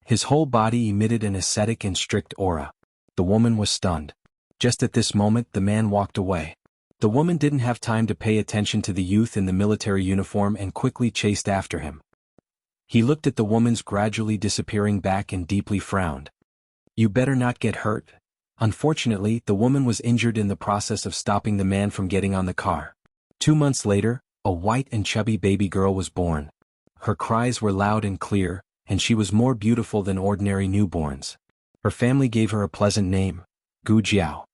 His whole body emitted an ascetic and strict aura. The woman was stunned. Just at this moment, the man walked away. The woman didn't have time to pay attention to the youth in the military uniform and quickly chased after him. He looked at the woman's gradually disappearing back and deeply frowned. "You better not get hurt." Unfortunately, the woman was injured in the process of stopping the man from getting on the car. 2 months later, a white and chubby baby girl was born. Her cries were loud and clear, and she was more beautiful than ordinary newborns. Her family gave her a pleasant name, Gu Jiao.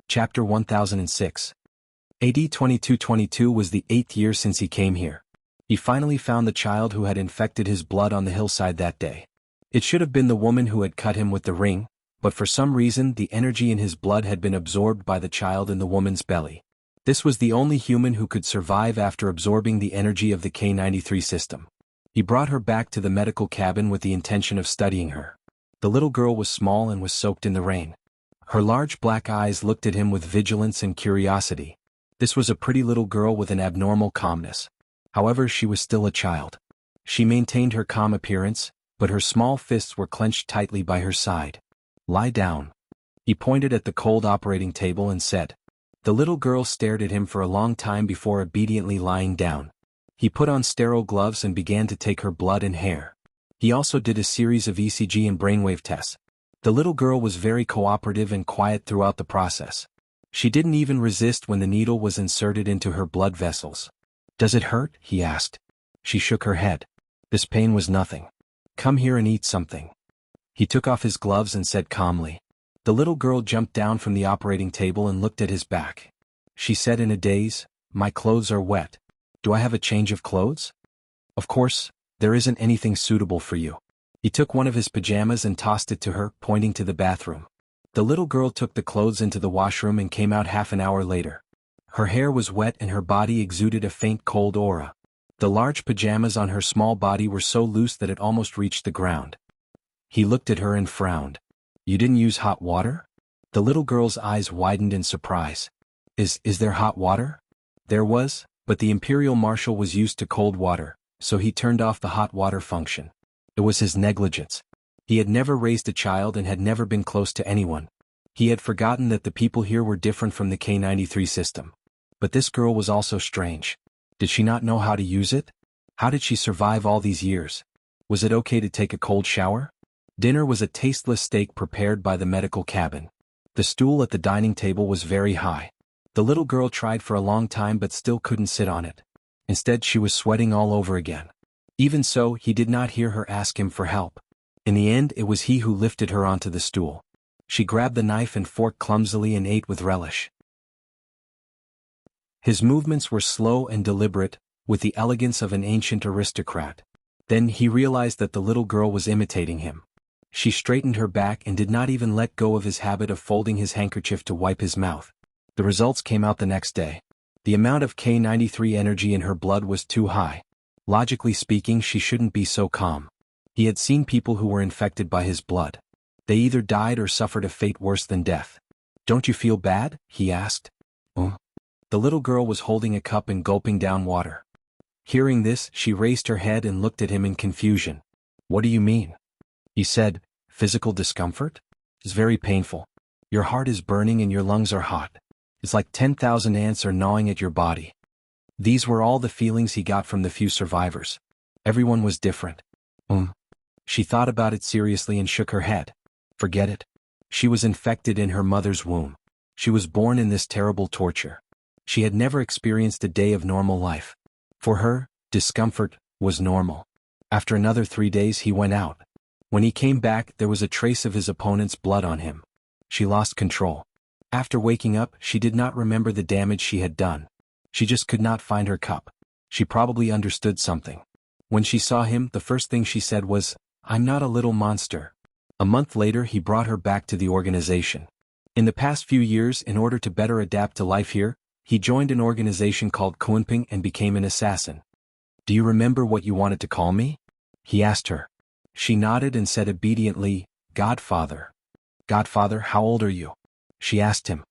Chapter 1006. AD 2222 was the 8th year since he came here. He finally found the child who had infected his blood on the hillside that day. It should have been the woman who had cut him with the ring, but for some reason the energy in his blood had been absorbed by the child in the woman's belly. This was the only human who could survive after absorbing the energy of the K-93 system. He brought her back to the medical cabin with the intention of studying her. The little girl was small and was soaked in the rain. Her large black eyes looked at him with vigilance and curiosity. This was a pretty little girl with an abnormal calmness. However, she was still a child. She maintained her calm appearance, but her small fists were clenched tightly by her side. "Lie down." He pointed at the cold operating table and said. The little girl stared at him for a long time before obediently lying down. He put on sterile gloves and began to take her blood and hair. He also did a series of ECG and brainwave tests. The little girl was very cooperative and quiet throughout the process. She didn't even resist when the needle was inserted into her blood vessels. "Does it hurt?" he asked. She shook her head. This pain was nothing. "Come here and eat something." He took off his gloves and said calmly. The little girl jumped down from the operating table and looked at his back. She said in a daze, "My clothes are wet. Do I have a change of clothes?" "Of course, there isn't anything suitable for you." He took one of his pajamas and tossed it to her, pointing to the bathroom. The little girl took the clothes into the washroom and came out half an hour later. Her hair was wet and her body exuded a faint cold aura. The large pajamas on her small body were so loose that it almost reached the ground. He looked at her and frowned. "You didn't use hot water?" The little girl's eyes widened in surprise. Is there hot water?" "There was, But the Imperial Marshal was used to cold water, so he turned off the hot water function. It was his negligence. He had never raised a child and had never been close to anyone. He had forgotten that the people here were different from the K-93 system. But this girl was also strange. Did she not know how to use it? How did she survive all these years? Was it okay to take a cold shower? Dinner was a tasteless steak prepared by the medical cabin. The stool at the dining table was very high. The little girl tried for a long time but still couldn't sit on it. Instead, she was sweating all over again. Even so, he did not hear her ask him for help. In the end, it was he who lifted her onto the stool. She grabbed the knife and fork clumsily and ate with relish. His movements were slow and deliberate, with the elegance of an ancient aristocrat. Then he realized that the little girl was imitating him. She straightened her back and did not even let go of his habit of folding his handkerchief to wipe his mouth. The results came out the next day. The amount of K-93 energy in her blood was too high. Logically speaking, she shouldn't be so calm. He had seen people who were infected by his blood. They either died or suffered a fate worse than death. "Don't you feel bad?" he asked. The little girl was holding a cup and gulping down water. Hearing this, she raised her head and looked at him in confusion. "What do you mean?" He said, "Physical discomfort? It's very painful. Your heart is burning and your lungs are hot. It's like 10,000 ants are gnawing at your body." These were all the feelings he got from the few survivors. Everyone was different. She thought about it seriously and shook her head. Forget it. She was infected in her mother's womb. She was born in this terrible torture. She had never experienced a day of normal life. For her, discomfort was normal. After another 3 days he went out. When he came back, there was a trace of his opponent's blood on him. She lost control. After waking up, she did not remember the damage she had done. She just could not find her cup. She probably understood something. When she saw him, the first thing she said was, "I'm not a little monster." A month later, he brought her back to the organization. In the past few years, in order to better adapt to life here, he joined an organization called Kuanping and became an assassin. "Do you remember what you wanted to call me?" he asked her. She nodded and said obediently, "Godfather." "Godfather, how old are you?" she asked him.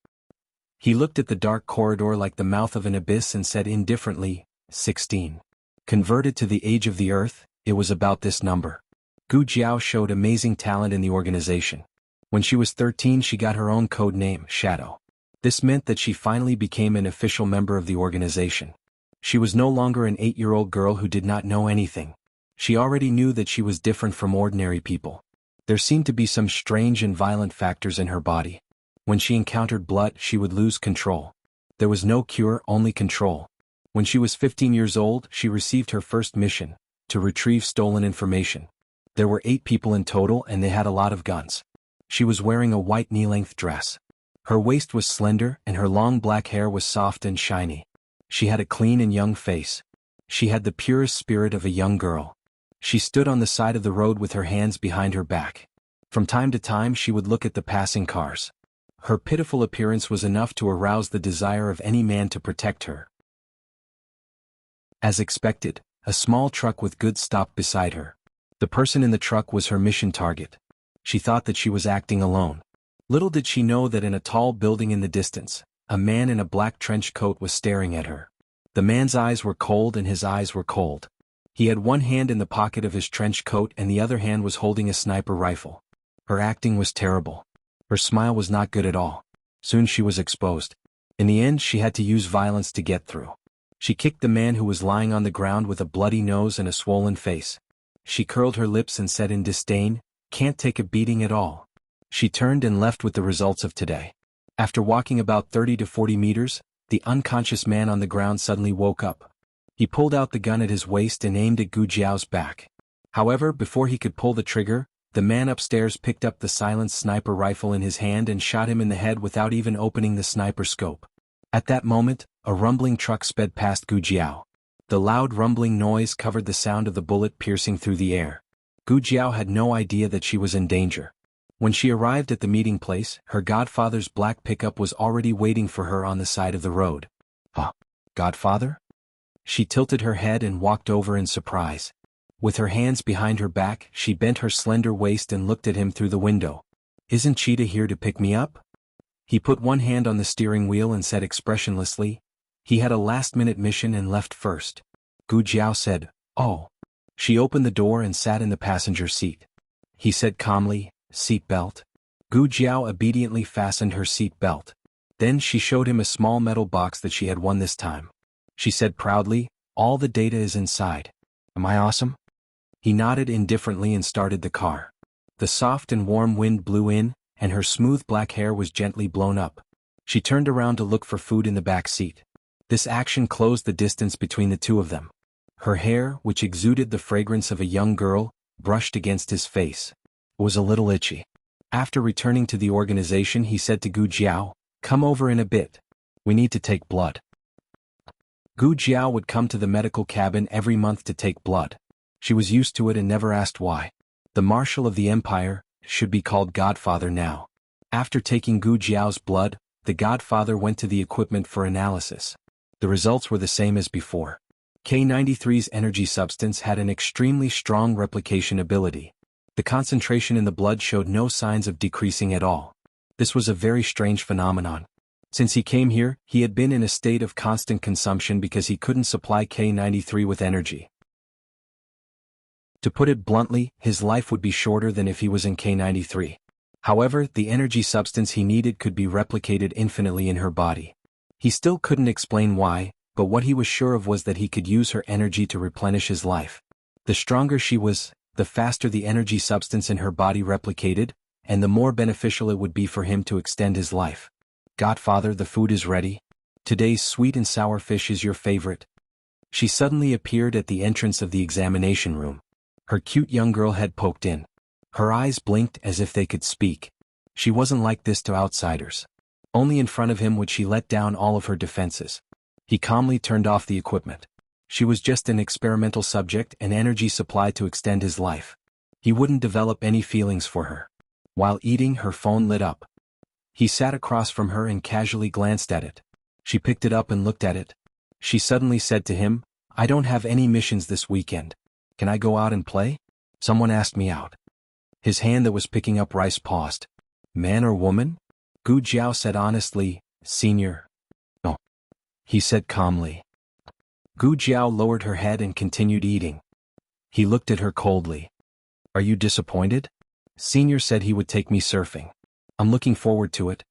He looked at the dark corridor like the mouth of an abyss and said indifferently, 16. Converted to the age of the earth, it was about this number. Gu Jiao showed amazing talent in the organization. When she was 13, she got her own code name, Shadow. This meant that she finally became an official member of the organization. She was no longer an 8-year-old girl who did not know anything. She already knew that she was different from ordinary people. There seemed to be some strange and violent factors in her body. When she encountered blood, she would lose control. There was no cure, only control. When she was 15 years old, she received her first mission, to retrieve stolen information. There were 8 people in total and they had a lot of guns. She was wearing a white knee-length dress. Her waist was slender and her long black hair was soft and shiny. She had a clean and young face. She had the purest spirit of a young girl. She stood on the side of the road with her hands behind her back. From time to time she would look at the passing cars. Her pitiful appearance was enough to arouse the desire of any man to protect her. As expected, a small truck with goods stopped beside her. The person in the truck was her mission target. She thought that she was acting alone. Little did she know that in a tall building in the distance, a man in a black trench coat was staring at her. The man's eyes were cold and his eyes were cold. He had one hand in the pocket of his trench coat and the other hand was holding a sniper rifle. Her acting was terrible. Her smile was not good at all. Soon she was exposed. In the end, she had to use violence to get through. She kicked the man who was lying on the ground with a bloody nose and a swollen face. She curled her lips and said in disdain, "Can't take a beating at all." She turned and left with the results of today. After walking about 30 to 40 meters, the unconscious man on the ground suddenly woke up. He pulled out the gun at his waist and aimed at Gu Jiao's back. However, before he could pull the trigger, the man upstairs picked up the silenced sniper rifle in his hand and shot him in the head without even opening the sniper scope. At that moment, a rumbling truck sped past Gu Jiao. The loud rumbling noise covered the sound of the bullet piercing through the air. Gu Jiao had no idea that she was in danger. When she arrived at the meeting place, her godfather's black pickup was already waiting for her on the side of the road. Godfather? She tilted her head and walked over in surprise. With her hands behind her back, she bent her slender waist and looked at him through the window. "Isn't Cheetah here to pick me up?" He put one hand on the steering wheel and said expressionlessly, He had a last-minute mission and left first. Gu Jiao said, "Oh." She opened the door and sat in the passenger seat. He said calmly, "Seat belt." Gu Jiao obediently fastened her seat belt. Then she showed him a small metal box that she had won this time. She said proudly, "All the data is inside. Am I awesome?" He nodded indifferently and started the car. The soft and warm wind blew in, and her smooth black hair was gently blown up. She turned around to look for food in the back seat. This action closed the distance between the two of them. Her hair, which exuded the fragrance of a young girl, brushed against his face. It was a little itchy. After returning to the organization, he said to Gu Jiao, "Come over in a bit. We need to take blood." Gu Jiao would come to the medical cabin every month to take blood. She was used to it and never asked why. The Marshal of the Empire should be called Godfather now. After taking Gu Jiao's blood, the Godfather went to the equipment for analysis. The results were the same as before. K93's energy substance had an extremely strong replication ability. The concentration in the blood showed no signs of decreasing at all. This was a very strange phenomenon. Since he came here, he had been in a state of constant consumption because he couldn't supply K93 with energy. To put it bluntly, his life would be shorter than if he was in K93. However, the energy substance he needed could be replicated infinitely in her body. He still couldn't explain why, but what he was sure of was that he could use her energy to replenish his life. The stronger she was, the faster the energy substance in her body replicated, and the more beneficial it would be for him to extend his life. "Godfather, the food is ready. Today's sweet and sour fish is your favorite." She suddenly appeared at the entrance of the examination room. Her cute young girl head poked in. Her eyes blinked as if they could speak. She wasn't like this to outsiders. Only in front of him would she let down all of her defenses. He calmly turned off the equipment. She was just an experimental subject, an energy supply to extend his life. He wouldn't develop any feelings for her. While eating, her phone lit up. He sat across from her and casually glanced at it. She picked it up and looked at it. She suddenly said to him, "I don't have any missions this weekend. Can I go out and play? Someone asked me out." His hand that was picking up rice paused. "Man or woman?" Gu Jiao said honestly, "Senior." "No." He said calmly. Gu Jiao lowered her head and continued eating. He looked at her coldly. "Are you disappointed? Senior said he would take me surfing. I'm looking forward to it."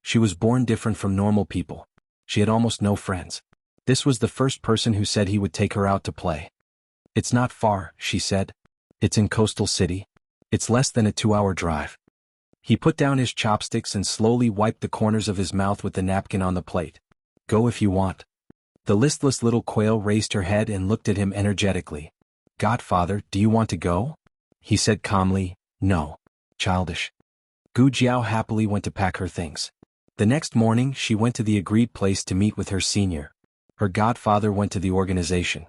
She was born different from normal people. She had almost no friends. This was the first person who said he would take her out to play. "It's not far," she said. "It's in Coastal City. It's less than a 2-hour drive." He put down his chopsticks and slowly wiped the corners of his mouth with the napkin on the plate. "Go if you want." The listless little quail raised her head and looked at him energetically. "Godfather, do you want to go?" He said calmly, "No. Childish." Gu Jiao happily went to pack her things. The next morning, she went to the agreed place to meet with her senior. Her godfather went to the organization.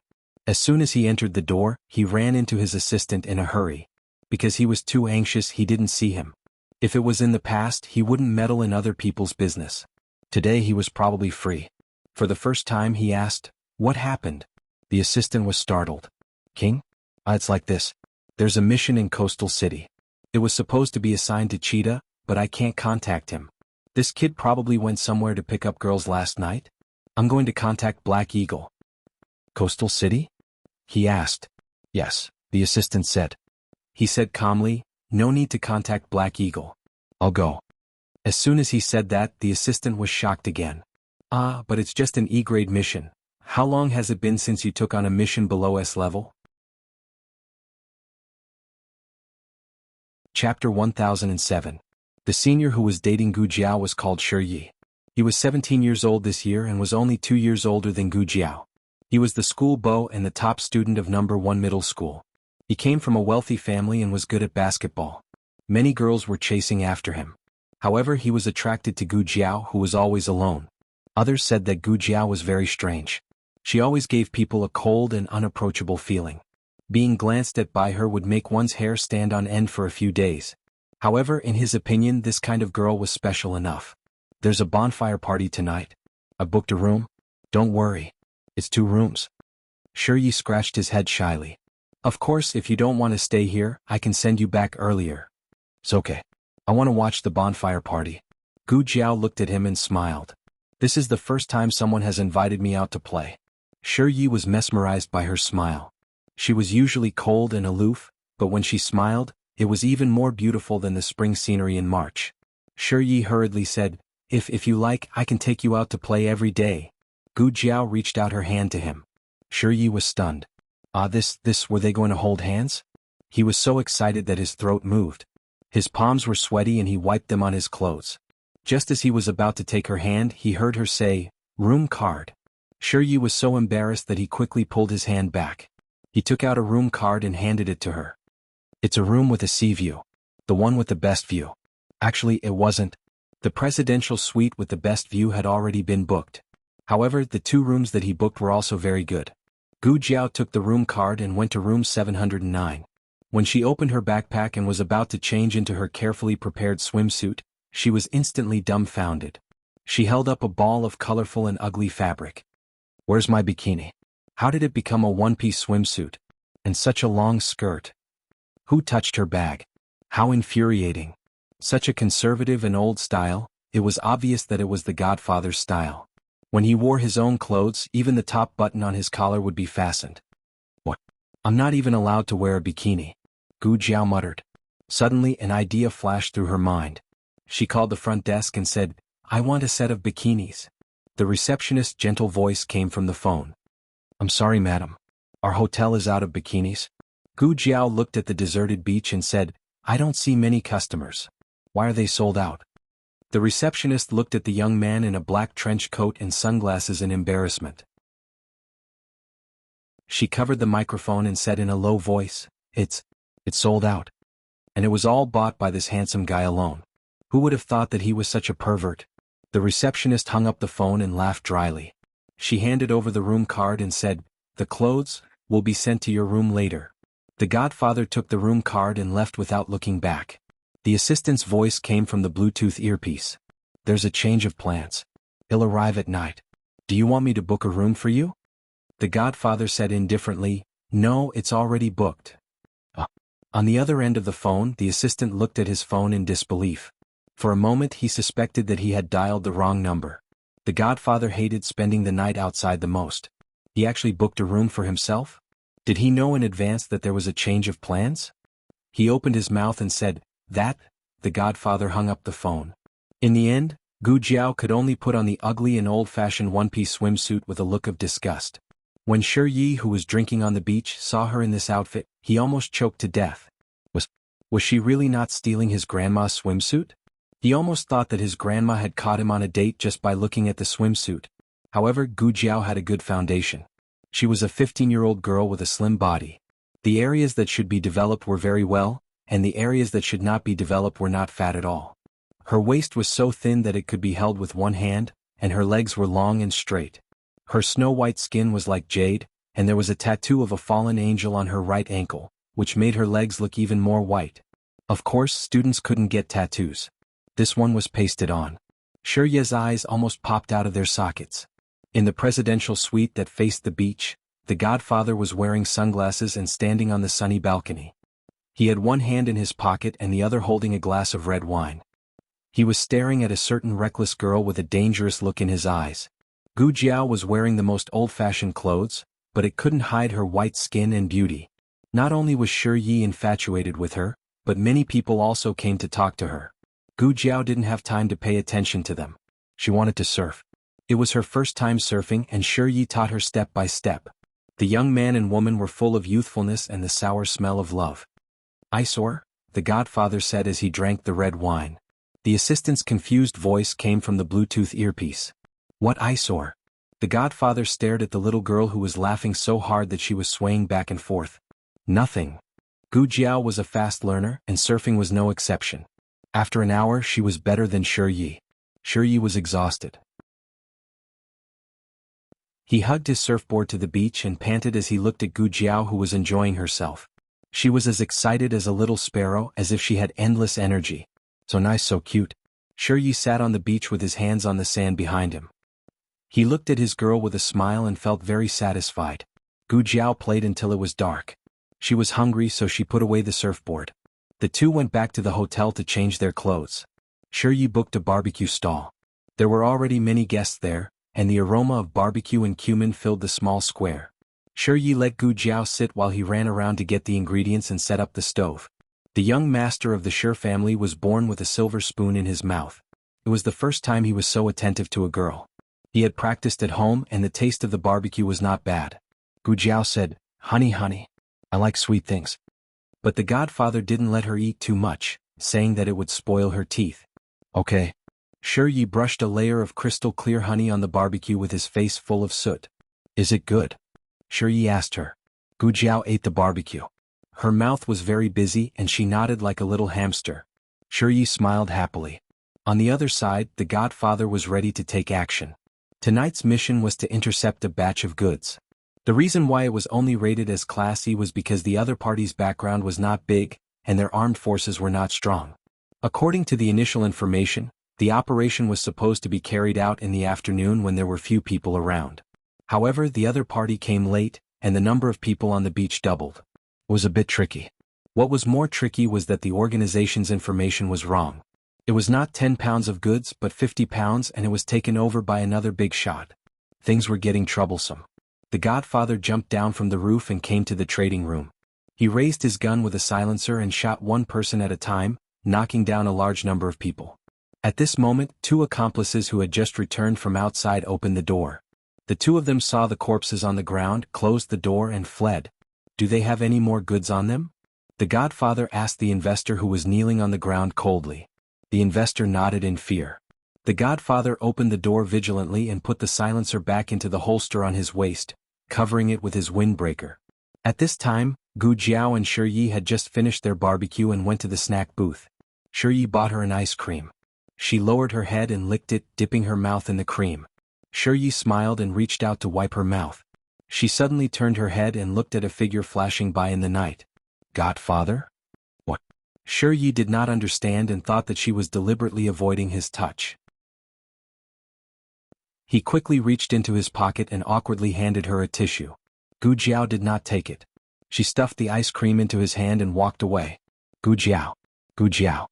As soon as he entered the door, he ran into his assistant in a hurry. Because he was too anxious, he didn't see him. If it was in the past, he wouldn't meddle in other people's business. Today he was probably free. For the first time he asked, "What happened?" The assistant was startled. "King? It's like this. There's a mission in Coastal City. It was supposed to be assigned to Cheetah, but I can't contact him. This kid probably went somewhere to pick up girls last night. I'm going to contact Black Eagle." "Coastal City?" he asked. "Yes," the assistant said. He said calmly, "No need to contact Black Eagle. I'll go." As soon as he said that, the assistant was shocked again. But it's just an E-grade mission. How long has it been since you took on a mission below S level?" Chapter 1007. The senior who was dating Gu Jiao was called Shi Yi. He was 17 years old this year and was only 2 years older than Gu Jiao. He was the school beau and the top student of number 1 middle school. He came from a wealthy family and was good at basketball. Many girls were chasing after him. However, he was attracted to Gu Jiao, who was always alone. Others said that Gu Jiao was very strange. She always gave people a cold and unapproachable feeling. Being glanced at by her would make one's hair stand on end for a few days. However, in his opinion, this kind of girl was special enough. "There's a bonfire party tonight. I booked a room. Don't worry. It's 2 rooms." Shi Yi scratched his head shyly. "Of course, if you don't want to stay here, I can send you back earlier." "It's okay. I want to watch the bonfire party." Gu Jiao looked at him and smiled. This is the first time someone has invited me out to play. Yi was mesmerized by her smile. She was usually cold and aloof, but when she smiled, it was even more beautiful than the spring scenery in March. Yi hurriedly said, If you like, I can take you out to play every day. Gu Jiao reached out her hand to him. Yi was stunned. Were they going to hold hands? He was so excited that his throat moved. His palms were sweaty and he wiped them on his clothes. Just as he was about to take her hand, he heard her say, "Room card." Yi was so embarrassed that he quickly pulled his hand back. He took out a room card and handed it to her. "It's a room with a sea view. The one with the best view." Actually, it wasn't. The presidential suite with the best view had already been booked. However, the 2 rooms that he booked were also very good. Gu Jiao took the room card and went to room 709. When she opened her backpack and was about to change into her carefully prepared swimsuit, she was instantly dumbfounded. She held up a ball of colorful and ugly fabric. "Where's my bikini? How did it become a one-piece swimsuit? And such a long skirt? Who touched her bag? How infuriating. Such a conservative and old style, it was obvious that it was the Godfather's style. When he wore his own clothes, even the top button on his collar would be fastened. What? I'm not even allowed to wear a bikini," Gu Jiao muttered. Suddenly an idea flashed through her mind. She called the front desk and said, "I want a set of bikinis." The receptionist's gentle voice came from the phone. "I'm sorry, madam. Our hotel is out of bikinis." Gu Jiao looked at the deserted beach and said, "I don't see many customers. Why are they sold out?" The receptionist looked at the young man in a black trench coat and sunglasses in embarrassment. She covered the microphone and said in a low voice, It's sold out. And it was all bought by this handsome guy alone. Who would have thought that he was such a pervert?" The receptionist hung up the phone and laughed dryly. She handed over the room card and said, "The clothes will be sent to your room later." The Godfather took the room card and left without looking back. The assistant's voice came from the Bluetooth earpiece. "There's a change of plans. He'll arrive at night. Do you want me to book a room for you?" The Godfather said indifferently, "No, it's already booked." On the other end of the phone, the assistant looked at his phone in disbelief. For a moment he suspected that he had dialed the wrong number. The Godfather hated spending the night outside the most. He actually booked a room for himself? Did he know in advance that there was a change of plans? He opened his mouth and said, "That?" The Godfather hung up the phone. In the end, Gu Jiao could only put on the ugly and old-fashioned one-piece swimsuit with a look of disgust. When Yi, who was drinking on the beach, saw her in this outfit, he almost choked to death. Was she really not stealing his grandma's swimsuit? He almost thought that his grandma had caught him on a date just by looking at the swimsuit. However, Gu Jiao had a good foundation. She was a 15-year-old girl with a slim body. The areas that should be developed were very well, and the areas that should not be developed were not fat at all. Her waist was so thin that it could be held with one hand, and her legs were long and straight. Her snow-white skin was like jade, and there was a tattoo of a fallen angel on her right ankle, which made her legs look even more white. Of course, students couldn't get tattoos. This one was pasted on. Yi's eyes almost popped out of their sockets. In the presidential suite that faced the beach, the Godfather was wearing sunglasses and standing on the sunny balcony. He had one hand in his pocket and the other holding a glass of red wine. He was staring at a certain reckless girl with a dangerous look in his eyes. Gu Jiao was wearing the most old-fashioned clothes, but it couldn't hide her white skin and beauty. Not only was Yi infatuated with her, but many people also came to talk to her. Gu Jiao didn't have time to pay attention to them. She wanted to surf. It was her first time surfing and Yi taught her step by step. The young man and woman were full of youthfulness and the sour smell of love. "Eyesore?" the Godfather said as he drank the red wine. The assistant's confused voice came from the Bluetooth earpiece. "What eyesore?" The Godfather stared at the little girl who was laughing so hard that she was swaying back and forth. "Nothing." Gu Jiao was a fast learner and surfing was no exception. After an hour she was better than Yi. Yi was exhausted. He hugged his surfboard to the beach and panted as he looked at Gu Jiao, who was enjoying herself. She was as excited as a little sparrow, as if she had endless energy. So nice, so cute. Yi sat on the beach with his hands on the sand behind him. He looked at his girl with a smile and felt very satisfied. Gu Jiao played until it was dark. She was hungry, so she put away the surfboard. The two went back to the hotel to change their clothes. Yi booked a barbecue stall. There were already many guests there, and the aroma of barbecue and cumin filled the small square. Shi let Gu Jiao sit while he ran around to get the ingredients and set up the stove. The young master of the Shi family was born with a silver spoon in his mouth. It was the first time he was so attentive to a girl. He had practiced at home and the taste of the barbecue was not bad. Gu Jiao said, "Honey, honey, I like sweet things." But the godfather didn't let her eat too much, saying that it would spoil her teeth. Okay. Shi brushed a layer of crystal clear honey on the barbecue with his face full of soot. "Is it good?" Shi asked her. Gu Jiao ate the barbecue. Her mouth was very busy and she nodded like a little hamster. Shi smiled happily. On the other side, the godfather was ready to take action. Tonight's mission was to intercept a batch of goods. The reason why it was only rated as Class E was because the other party's background was not big, and their armed forces were not strong. According to the initial information, the operation was supposed to be carried out in the afternoon when there were few people around. However, the other party came late, and the number of people on the beach doubled. It was a bit tricky. What was more tricky was that the organization's information was wrong. It was not 10 pounds of goods but 50 pounds and it was taken over by another big shot. Things were getting troublesome. The godfather jumped down from the roof and came to the trading room. He raised his gun with a silencer and shot one person at a time, knocking down a large number of people. At this moment, two accomplices who had just returned from outside opened the door. The two of them saw the corpses on the ground, closed the door and fled. "Do they have any more goods on them?" The godfather asked the investor who was kneeling on the ground coldly. The investor nodded in fear. The godfather opened the door vigilantly and put the silencer back into the holster on his waist, covering it with his windbreaker. At this time, Gu Jiao and Shi had just finished their barbecue and went to the snack booth. Shi bought her an ice cream. She lowered her head and licked it, dipping her mouth in the cream. Shi smiled and reached out to wipe her mouth. She suddenly turned her head and looked at a figure flashing by in the night. "Godfather?" "What?" Shi did not understand and thought that she was deliberately avoiding his touch. He quickly reached into his pocket and awkwardly handed her a tissue. Gu Jiao did not take it. She stuffed the ice cream into his hand and walked away. "Gu Jiao! Gu Jiao!"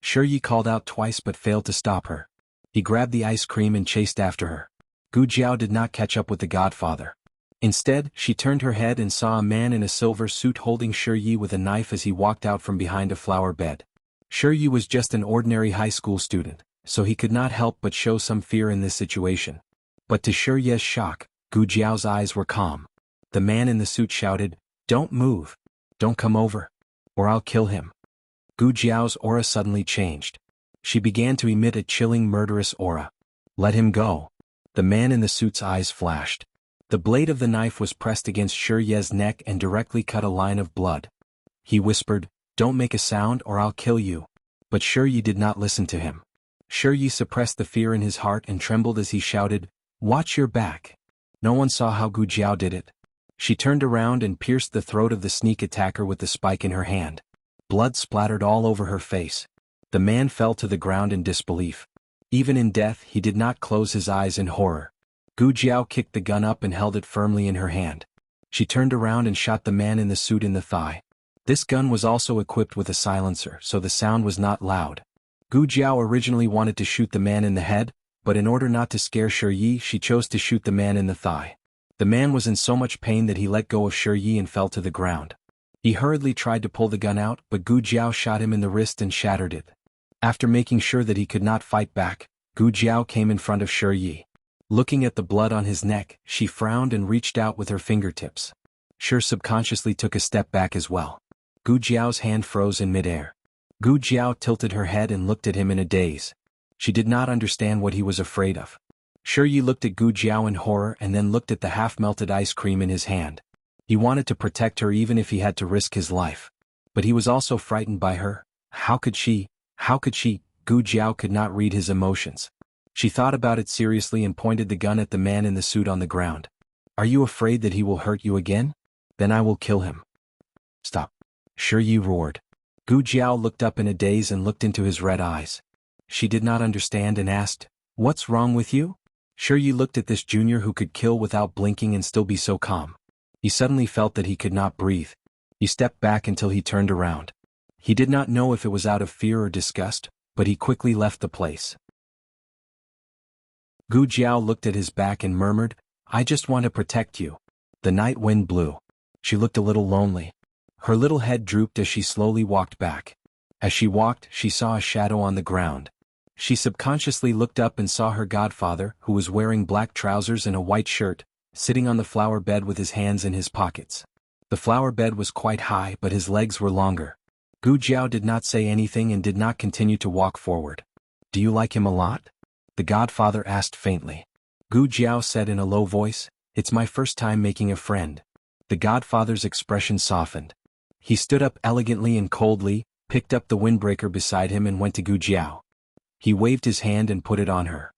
Shi called out twice but failed to stop her. He grabbed the ice cream and chased after her. Gu Jiao did not catch up with the godfather. Instead, she turned her head and saw a man in a silver suit holding Shi with a knife as he walked out from behind a flower bed. Shi was just an ordinary high school student, so he could not help but show some fear in this situation. But to Shi's shock, Gu Jiao's eyes were calm. The man in the suit shouted, "Don't move. Don't come over. Or I'll kill him." Gu Jiao's aura suddenly changed. She began to emit a chilling murderous aura. "Let him go." The man in the suit's eyes flashed. The blade of the knife was pressed against Shi's neck and directly cut a line of blood. He whispered, "Don't make a sound or I'll kill you." But Shi did not listen to him. Shi suppressed the fear in his heart and trembled as he shouted, "Watch your back." No one saw how Gu Jiao did it. She turned around and pierced the throat of the sneak attacker with the spike in her hand. Blood splattered all over her face. The man fell to the ground in disbelief. Even in death, he did not close his eyes in horror. Gu Jiao kicked the gun up and held it firmly in her hand. She turned around and shot the man in the suit in the thigh. This gun was also equipped with a silencer, so the sound was not loud. Gu Jiao originally wanted to shoot the man in the head, but in order not to scare Shi, she chose to shoot the man in the thigh. The man was in so much pain that he let go of Shi and fell to the ground. He hurriedly tried to pull the gun out, but Gu Jiao shot him in the wrist and shattered it. After making sure that he could not fight back, Gu Jiao came in front of Shi. Looking at the blood on his neck, she frowned and reached out with her fingertips. Shi subconsciously took a step back as well. Gu Jiao's hand froze in midair. Gu Jiao tilted her head and looked at him in a daze. She did not understand what he was afraid of. Shi looked at Gu Jiao in horror and then looked at the half-melted ice cream in his hand. He wanted to protect her even if he had to risk his life. But he was also frightened by her. How could she? Gu Jiao could not read his emotions. She thought about it seriously and pointed the gun at the man in the suit on the ground. "Are you afraid that he will hurt you again? Then I will kill him." "Stop!" Shi roared. Gu Jiao looked up in a daze and looked into his red eyes. She did not understand and asked, "What's wrong with you?" Shi looked at this junior who could kill without blinking and still be so calm. He suddenly felt that he could not breathe. He stepped back until he turned around. He did not know if it was out of fear or disgust, but he quickly left the place. Gu Jiao looked at his back and murmured, I just want to protect you. The night wind blew. She looked a little lonely. Her little head drooped as she slowly walked back. As she walked, she saw a shadow on the ground. She subconsciously looked up and saw her godfather, who was wearing black trousers and a white shirt, sitting on the flower bed with his hands in his pockets. The flower bed was quite high, but his legs were longer. Gu Jiao did not say anything and did not continue to walk forward. Do you like him a lot? The godfather asked faintly. Gu Jiao said in a low voice, It's my first time making a friend. The godfather's expression softened. He stood up elegantly and coldly, picked up the windbreaker beside him and went to Gu Jiao. He waved his hand and put it on her.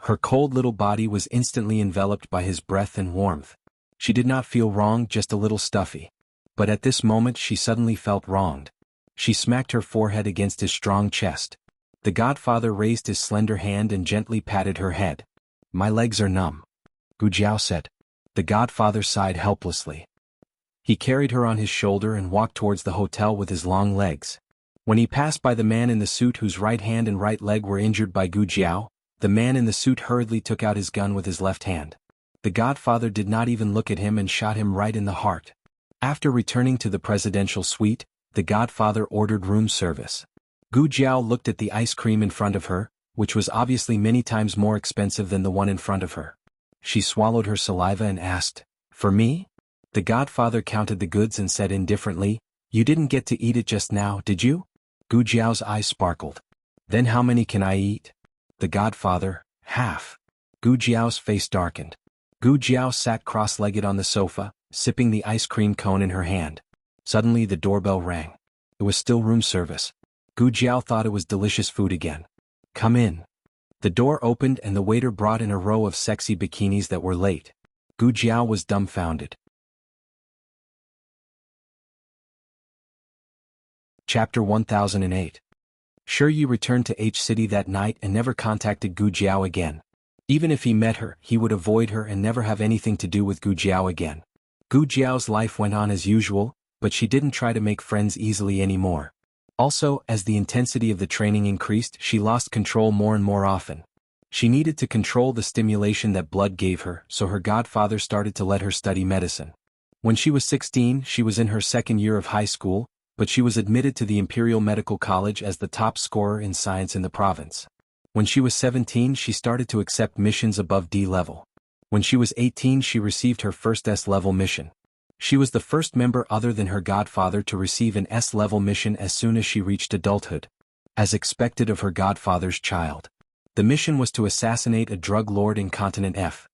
Her cold little body was instantly enveloped by his breath and warmth. She did not feel wrong, just a little stuffy. But at this moment she suddenly felt wronged. She smacked her forehead against his strong chest. The godfather raised his slender hand and gently patted her head. My legs are numb, Gu Jiao said. The godfather sighed helplessly. He carried her on his shoulder and walked towards the hotel with his long legs. When he passed by the man in the suit whose right hand and right leg were injured by Gu Jiao, the man in the suit hurriedly took out his gun with his left hand. The godfather did not even look at him and shot him right in the heart. After returning to the presidential suite, the godfather ordered room service. Gu Jiao looked at the ice cream in front of her, which was obviously many times more expensive than the one in front of her. She swallowed her saliva and asked, For me? The godfather counted the goods and said indifferently, You didn't get to eat it just now, did you? Gu Jiao's eyes sparkled. Then how many can I eat? The godfather, half. Gu Jiao's face darkened. Gu Jiao sat cross-legged on the sofa, sipping the ice cream cone in her hand. Suddenly the doorbell rang. It was still room service. Gu Jiao thought it was delicious food again. Come in. The door opened and the waiter brought in a row of sexy bikinis that were late. Gu Jiao was dumbfounded. Chapter 1008. Sure Yi returned to H City that night and never contacted Gu Jiao again. Even if he met her, he would avoid her and never have anything to do with Gu Jiao again. Gu Jiao's life went on as usual, but she didn't try to make friends easily anymore. Also, as the intensity of the training increased, she lost control more and more often. She needed to control the stimulation that blood gave her, so her godfather started to let her study medicine. When she was 16, she was in her second year of high school, but she was admitted to the Imperial Medical College as the top scorer in science in the province. When she was 17, she started to accept missions above D level. When she was 18, she received her first S-level mission. She was the first member other than her godfather to receive an S-level mission as soon as she reached adulthood. As expected of her godfather's child. The mission was to assassinate a drug lord in Continent F.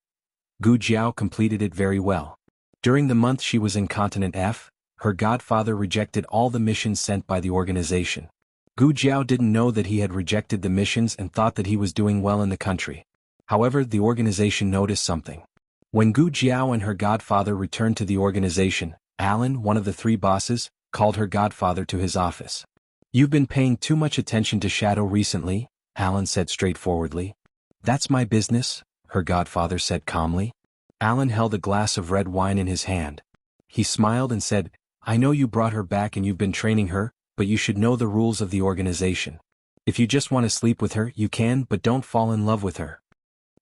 Gu Jiao completed it very well. During the month she was in Continent F, her godfather rejected all the missions sent by the organization. Gu Jiao didn't know that he had rejected the missions and thought that he was doing well in the country. However, the organization noticed something. When Gu Jiao and her godfather returned to the organization, Alan, one of the three bosses, called her godfather to his office. You've been paying too much attention to Shadow recently, Alan said straightforwardly. That's my business, her godfather said calmly. Alan held a glass of red wine in his hand. He smiled and said, I know you brought her back and you've been training her, but you should know the rules of the organization. If you just want to sleep with her, you can, but don't fall in love with her.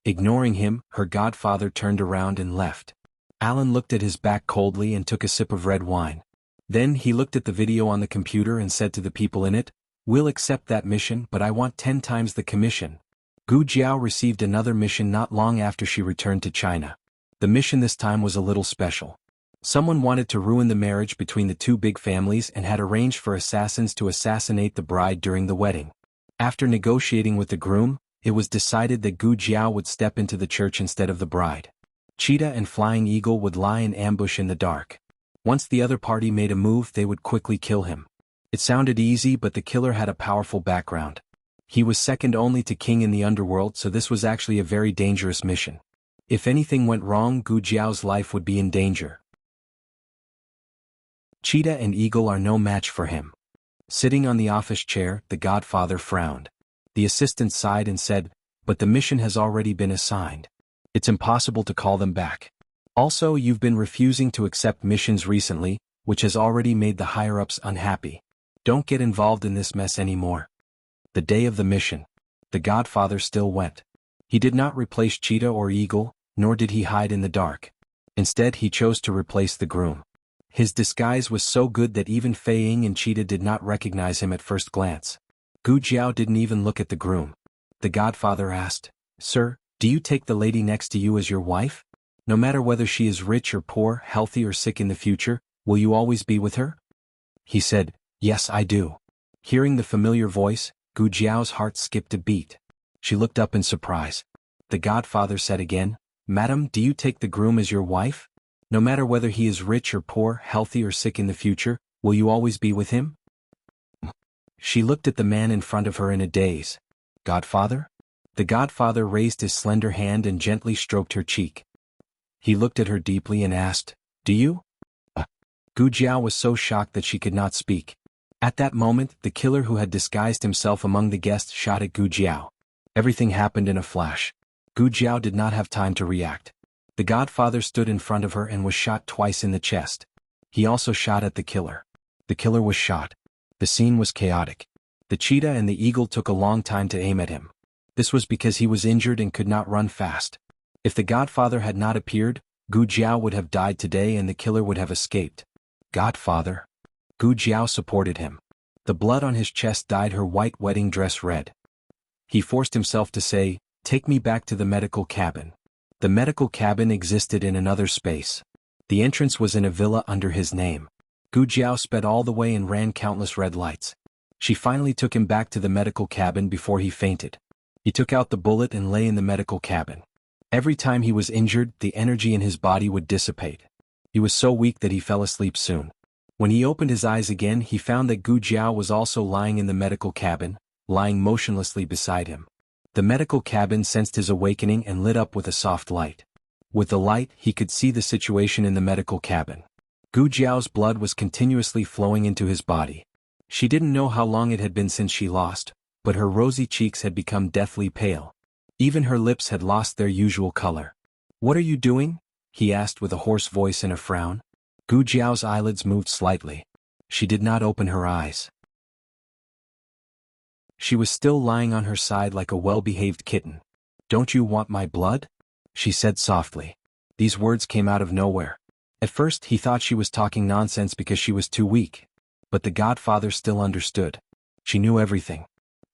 Ignoring him, her godfather turned around and left. Alan looked at his back coldly and took a sip of red wine. Then he looked at the video on the computer and said to the people in it, We'll accept that mission, but I want 10 times the commission. Gu Jiao received another mission not long after she returned to China. The mission this time was a little special. Someone wanted to ruin the marriage between the two big families and had arranged for assassins to assassinate the bride during the wedding. After negotiating with the groom, it was decided that Gu Jiao would step into the church instead of the bride. Cheetah and Flying Eagle would lie in ambush in the dark. Once the other party made a move, they would quickly kill him. It sounded easy, but the killer had a powerful background. He was second only to King in the underworld, so this was actually a very dangerous mission. If anything went wrong, Gu Jiao's life would be in danger. Cheetah and Eagle are no match for him. Sitting on the office chair, the godfather frowned. The assistant sighed and said, But the mission has already been assigned. It's impossible to call them back. Also, you've been refusing to accept missions recently, which has already made the higher-ups unhappy. Don't get involved in this mess anymore. The day of the mission. The godfather still went. He did not replace cheetah or eagle, nor did he hide in the dark. Instead he chose to replace the groom. His disguise was so good that even Fei Ying and Cheetah did not recognize him at first glance. Gu Jiao didn't even look at the groom. The godfather asked, "Sir, do you take the lady next to you as your wife? No matter whether she is rich or poor, healthy or sick in the future, will you always be with her?" He said, "Yes, I do." Hearing the familiar voice, Gu Jiao's heart skipped a beat. She looked up in surprise. The godfather said again, "Madam, do you take the groom as your wife? No matter whether he is rich or poor, healthy or sick in the future, will you always be with him?" She looked at the man in front of her in a daze. "Godfather?" The godfather raised his slender hand and gently stroked her cheek. He looked at her deeply and asked, "Do you?" Gu Jiao was so shocked that she could not speak. At that moment, the killer who had disguised himself among the guests shot at Gu Jiao. Everything happened in a flash. Gu Jiao did not have time to react. The godfather stood in front of her and was shot twice in the chest. He also shot at the killer. The killer was shot. The scene was chaotic. The cheetah and the eagle took a long time to aim at him. This was because he was injured and could not run fast. If the godfather had not appeared, Gu Jiao would have died today and the killer would have escaped. "Godfather." Gu Jiao supported him. The blood on his chest dyed her white wedding dress red. He forced himself to say, "Take me back to the medical cabin." The medical cabin existed in another space. The entrance was in a villa under his name. Gu Jiao sped all the way and ran countless red lights. She finally took him back to the medical cabin before he fainted. He took out the bullet and lay in the medical cabin. Every time he was injured, the energy in his body would dissipate. He was so weak that he fell asleep soon. When he opened his eyes again, he found that Gu Jiao was also lying in the medical cabin, lying motionlessly beside him. The medical cabin sensed his awakening and lit up with a soft light. With the light, he could see the situation in the medical cabin. Gu Jiao's blood was continuously flowing into his body. She didn't know how long it had been since she lost, but her rosy cheeks had become deathly pale. Even her lips had lost their usual color. "What are you doing?" he asked with a hoarse voice and a frown. Gu Jiao's eyelids moved slightly. She did not open her eyes. She was still lying on her side like a well-behaved kitten. "Don't you want my blood?" she said softly. These words came out of nowhere. At first he thought she was talking nonsense because she was too weak. But the godfather still understood. She knew everything.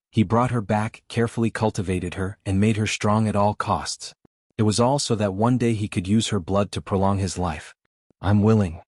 He brought her back, carefully cultivated her, and made her strong at all costs. It was all so that one day he could use her blood to prolong his life. "I'm willing."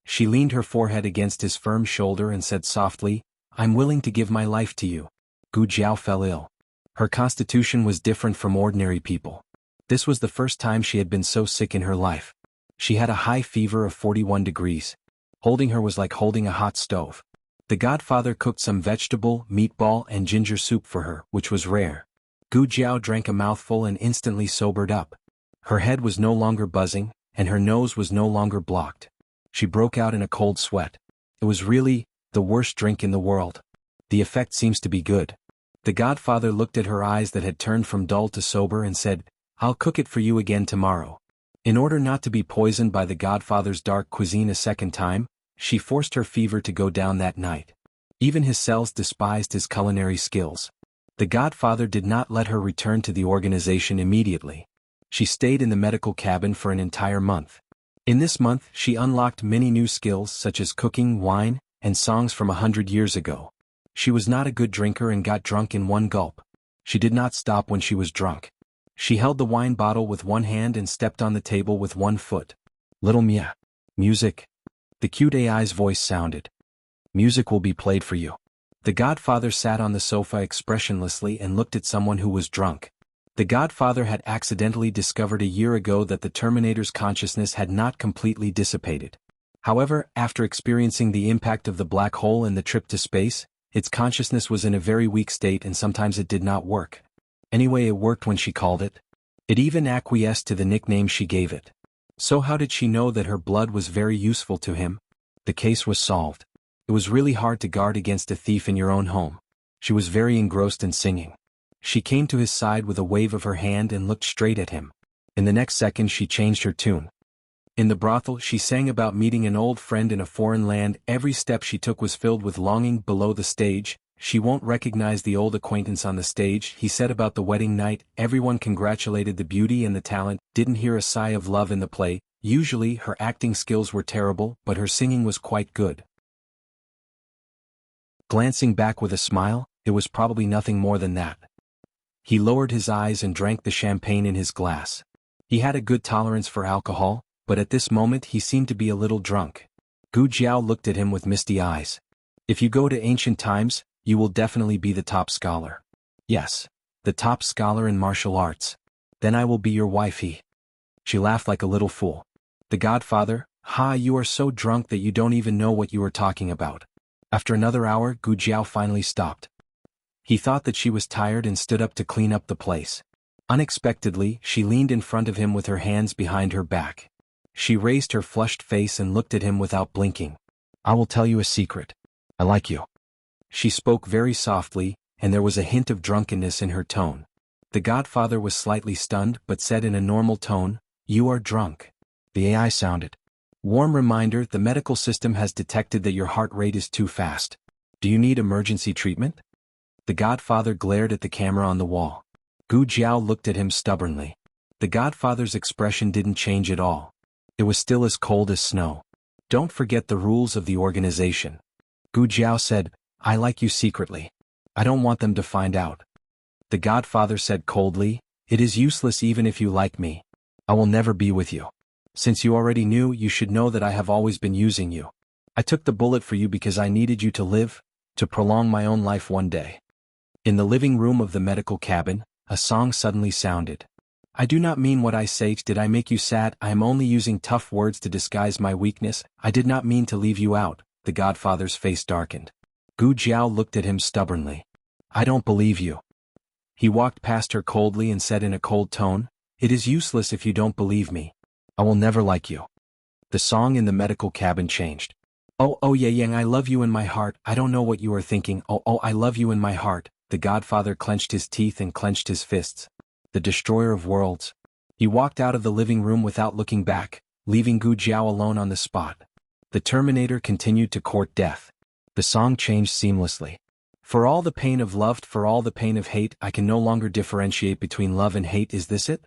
She leaned her forehead against his firm shoulder and said softly, "I'm willing to give my life to you." Gu Jiao fell ill. Her constitution was different from ordinary people. This was the first time she had been so sick in her life. She had a high fever of 41 degrees. Holding her was like holding a hot stove. The godfather cooked some vegetable, meatball, and ginger soup for her, which was rare. Gu Jiao drank a mouthful and instantly sobered up. Her head was no longer buzzing, and her nose was no longer blocked. She broke out in a cold sweat. It was really the worst drink in the world. The effect seems to be good. The godfather looked at her eyes that had turned from dull to sober and said, "I'll cook it for you again tomorrow." In order not to be poisoned by the godfather's dark cuisine a second time, she forced her fever to go down that night. Even his cells despised his culinary skills. The godfather did not let her return to the organization immediately. She stayed in the medical cabin for an entire month. In this month, she unlocked many new skills such as cooking, wine, and songs from 100 years ago. She was not a good drinker and got drunk in one gulp. She did not stop when she was drunk. She held the wine bottle with one hand and stepped on the table with one foot. "Little Mia." "Music." The cute AI's voice sounded. "Music will be played for you." The godfather sat on the sofa expressionlessly and looked at someone who was drunk. The godfather had accidentally discovered a year ago that the Terminator's consciousness had not completely dissipated. However, after experiencing the impact of the black hole and the trip to space, its consciousness was in a very weak state and sometimes it did not work. Anyway, it worked when she called it. It even acquiesced to the nickname she gave it. So how did she know that her blood was very useful to him? The case was solved. It was really hard to guard against a thief in your own home. She was very engrossed in singing. She came to his side with a wave of her hand and looked straight at him. In the next second she changed her tune. In the brothel she sang about meeting an old friend in a foreign land. Every step she took was filled with longing. Below the stage, She won't recognize the old acquaintance on the stage, he said about the wedding night. Everyone congratulated the beauty and the talent, didn't hear a sigh of love in the play. Usually her acting skills were terrible, but her singing was quite good. Glancing back with a smile, it was probably nothing more than that. He lowered his eyes and drank the champagne in his glass. He had a good tolerance for alcohol, but at this moment he seemed to be a little drunk. Gu Jiao looked at him with misty eyes. If you go to ancient times, you will definitely be the top scholar. Yes, the top scholar in martial arts. Then I will be your wife. She laughed like a little fool. The Godfather, ha, you are so drunk that you don't even know what you are talking about. After another hour, Gu Jiao finally stopped. He thought that she was tired and stood up to clean up the place. Unexpectedly, she leaned in front of him with her hands behind her back. She raised her flushed face and looked at him without blinking. I will tell you a secret. I like you. She spoke very softly, and there was a hint of drunkenness in her tone. The Godfather was slightly stunned but said in a normal tone, "You are drunk." The AI sounded. Warm reminder, the medical system has detected that your heart rate is too fast. Do you need emergency treatment? The Godfather glared at the camera on the wall. Gu Jiao looked at him stubbornly. The Godfather's expression didn't change at all. It was still as cold as snow. Don't forget the rules of the organization. Gu Jiao said, I like you secretly. I don't want them to find out. The Godfather said coldly, it is useless even if you like me. I will never be with you. Since you already knew, you should know that I have always been using you. I took the bullet for you because I needed you to live, to prolong my own life one day. In the living room of the medical cabin, a song suddenly sounded. I do not mean what I say. Did I make you sad? I am only using tough words to disguise my weakness. I did not mean to leave you out. The Godfather's face darkened. Gu Jiao looked at him stubbornly. I don't believe you. He walked past her coldly and said in a cold tone, it is useless if you don't believe me. I will never like you. The song in the medical cabin changed. Oh yeah Yang, I love you in my heart. I don't know what you are thinking. Oh I love you in my heart. The Godfather clenched his teeth and clenched his fists. The destroyer of worlds. He walked out of the living room without looking back, leaving Gu Jiao alone on the spot. The Terminator continued to court death. The song changed seamlessly. For all the pain of love, for all the pain of hate, I can no longer differentiate between love and hate. Is this it?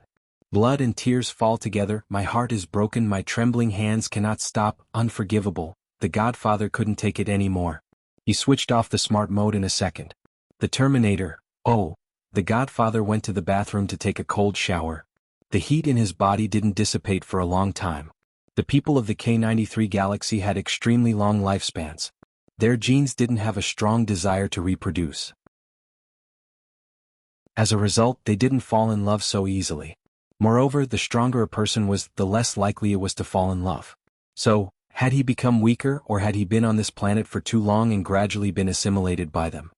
Blood and tears fall together, my heart is broken, my trembling hands cannot stop, unforgivable. The Godfather couldn't take it anymore. He switched off the smart mode in a second. The Terminator, the Godfather went to the bathroom to take a cold shower. The heat in his body didn't dissipate for a long time. The people of the K93 galaxy had extremely long lifespans. Their genes didn't have a strong desire to reproduce. As a result, they didn't fall in love so easily. Moreover, the stronger a person was, the less likely it was to fall in love. So, had he become weaker, or had he been on this planet for too long and gradually been assimilated by them?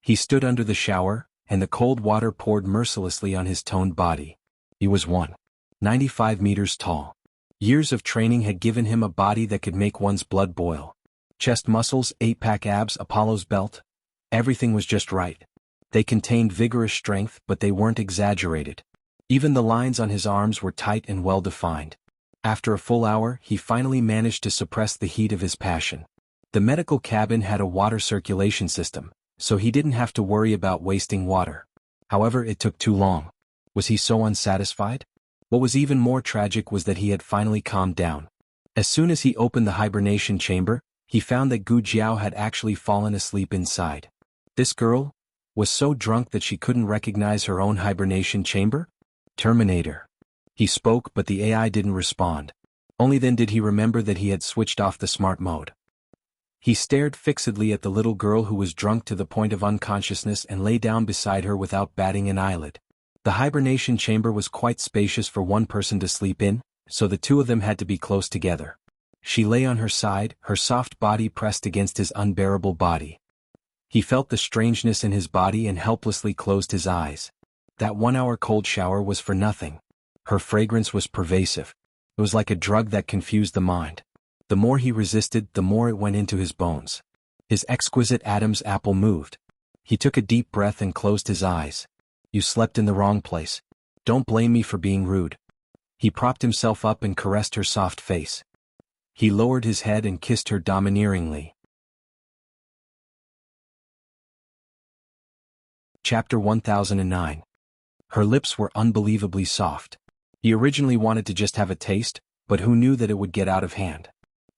He stood under the shower, and the cold water poured mercilessly on his toned body. He was 195 meters tall. Years of training had given him a body that could make one's blood boil. Chest muscles, 8-pack abs, Apollo's belt. Everything was just right. They contained vigorous strength, but they weren't exaggerated. Even the lines on his arms were tight and well-defined. After a full hour, he finally managed to suppress the heat of his passion. The medical cabin had a water circulation system, so he didn't have to worry about wasting water. However, it took too long. Was he so unsatisfied? What was even more tragic was that he had finally calmed down. As soon as he opened the hibernation chamber, he found that Gu Jiao had actually fallen asleep inside. This girl was so drunk that she couldn't recognize her own hibernation chamber? Terminator. He spoke, but the AI didn't respond. Only then did he remember that he had switched off the smart mode. He stared fixedly at the little girl who was drunk to the point of unconsciousness and lay down beside her without batting an eyelid. The hibernation chamber was quite spacious for one person to sleep in, so the two of them had to be close together. She lay on her side, her soft body pressed against his unbearable body. He felt the strangeness in his body and helplessly closed his eyes. That 1-hour cold shower was for nothing. Her fragrance was pervasive. It was like a drug that confused the mind. The more he resisted, the more it went into his bones. His exquisite Adam's apple moved. He took a deep breath and closed his eyes. You slept in the wrong place. Don't blame me for being rude. He propped himself up and caressed her soft face. He lowered his head and kissed her domineeringly. Chapter 1009. Her lips were unbelievably soft. He originally wanted to just have a taste, but who knew that it would get out of hand.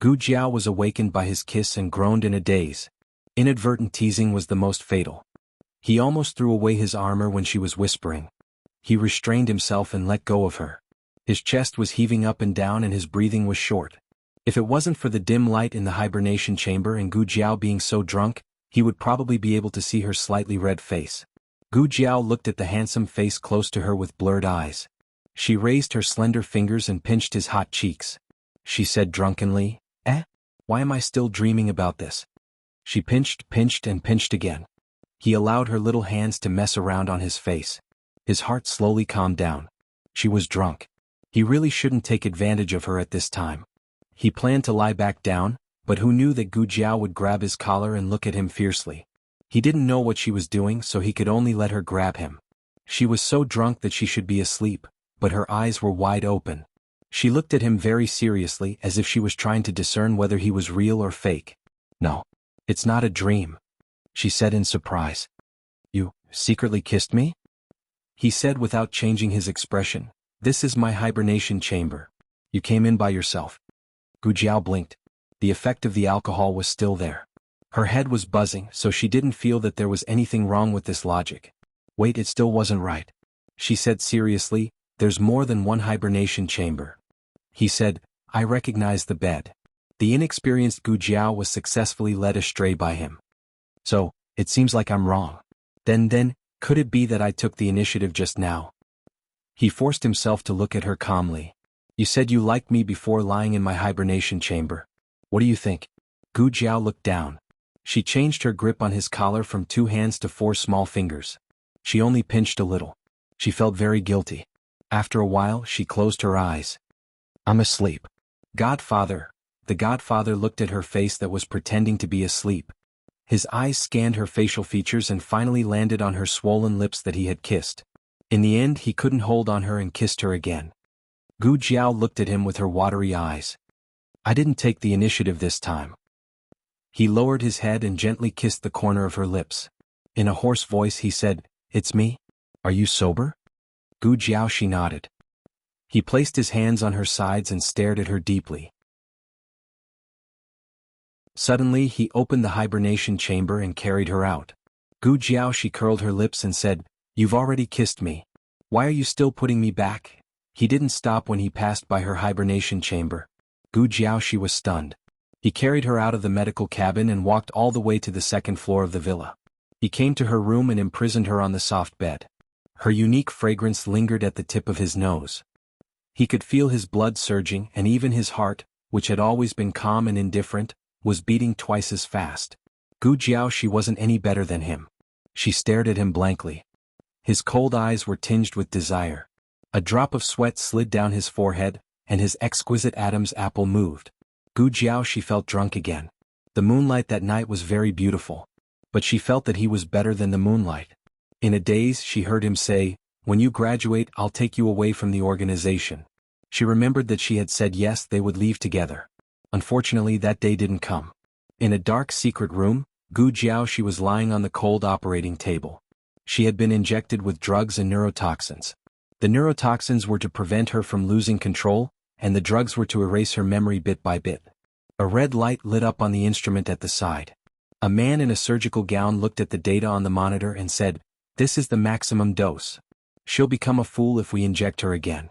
Gu Jiao was awakened by his kiss and groaned in a daze. Inadvertent teasing was the most fatal. He almost threw away his armor when she was whispering. He restrained himself and let go of her. His chest was heaving up and down and his breathing was short. If it wasn't for the dim light in the hibernation chamber and Gu Jiao being so drunk, he would probably be able to see her slightly red face. Gu Jiao looked at the handsome face close to her with blurred eyes. She raised her slender fingers and pinched his hot cheeks. She said drunkenly, why am I still dreaming about this? She pinched and pinched again. He allowed her little hands to mess around on his face. His heart slowly calmed down. She was drunk. He really shouldn't take advantage of her at this time. He planned to lie back down, but who knew that Gu Jiao would grab his collar and look at him fiercely. He didn't know what she was doing, so he could only let her grab him. She was so drunk that she should be asleep, but her eyes were wide open. She looked at him very seriously as if she was trying to discern whether he was real or fake. No, it's not a dream, she said in surprise. You secretly kissed me? He said without changing his expression. This is my hibernation chamber. You came in by yourself. Gu Jiao blinked. The effect of the alcohol was still there. Her head was buzzing, so she didn't feel that there was anything wrong with this logic. Wait, it still wasn't right. She said seriously, there's more than one hibernation chamber. He said, I recognize the bed. The inexperienced Gu Jiao was successfully led astray by him. So, it seems like I'm wrong. Then, could it be that I took the initiative just now? He forced himself to look at her calmly. You said you liked me before lying in my hibernation chamber. What do you think? Gu Jiao looked down. She changed her grip on his collar from 2 hands to 4 small fingers. She only pinched a little. She felt very guilty. After a while, she closed her eyes. I'm asleep. Godfather. The Godfather looked at her face that was pretending to be asleep. His eyes scanned her facial features and finally landed on her swollen lips that he had kissed. In the end, he couldn't hold on her and kissed her again. Gu Jiao looked at him with her watery eyes. I didn't take the initiative this time. He lowered his head and gently kissed the corner of her lips. In a hoarse voice he said, It's me? Are you sober? Gu Jiao, she nodded. He placed his hands on her sides and stared at her deeply. Suddenly he opened the hibernation chamber and carried her out. Gu Jiao, she curled her lips and said, You've already kissed me. Why are you still putting me back? He didn't stop when he passed by her hibernation chamber. Gu Jiao, she was stunned. He carried her out of the medical cabin and walked all the way to the 2nd floor of the villa. He came to her room and imprisoned her on the soft bed. Her unique fragrance lingered at the tip of his nose. He could feel his blood surging, and even his heart, which had always been calm and indifferent, was beating twice as fast. Gu Jiao, she wasn't any better than him. She stared at him blankly. His cold eyes were tinged with desire. A drop of sweat slid down his forehead, and his exquisite Adam's apple moved. Gu Jiao, she felt drunk again. The moonlight that night was very beautiful. But she felt that he was better than the moonlight. In a daze, she heard him say, When you graduate, I'll take you away from the organization. She remembered that she had said yes, they would leave together. Unfortunately, that day didn't come. In a dark secret room, Gu Jiao, she was lying on the cold operating table. She had been injected with drugs and neurotoxins. The neurotoxins were to prevent her from losing control, and the drugs were to erase her memory bit by bit. A red light lit up on the instrument at the side. A man in a surgical gown looked at the data on the monitor and said, This is the maximum dose. She'll become a fool if we inject her again.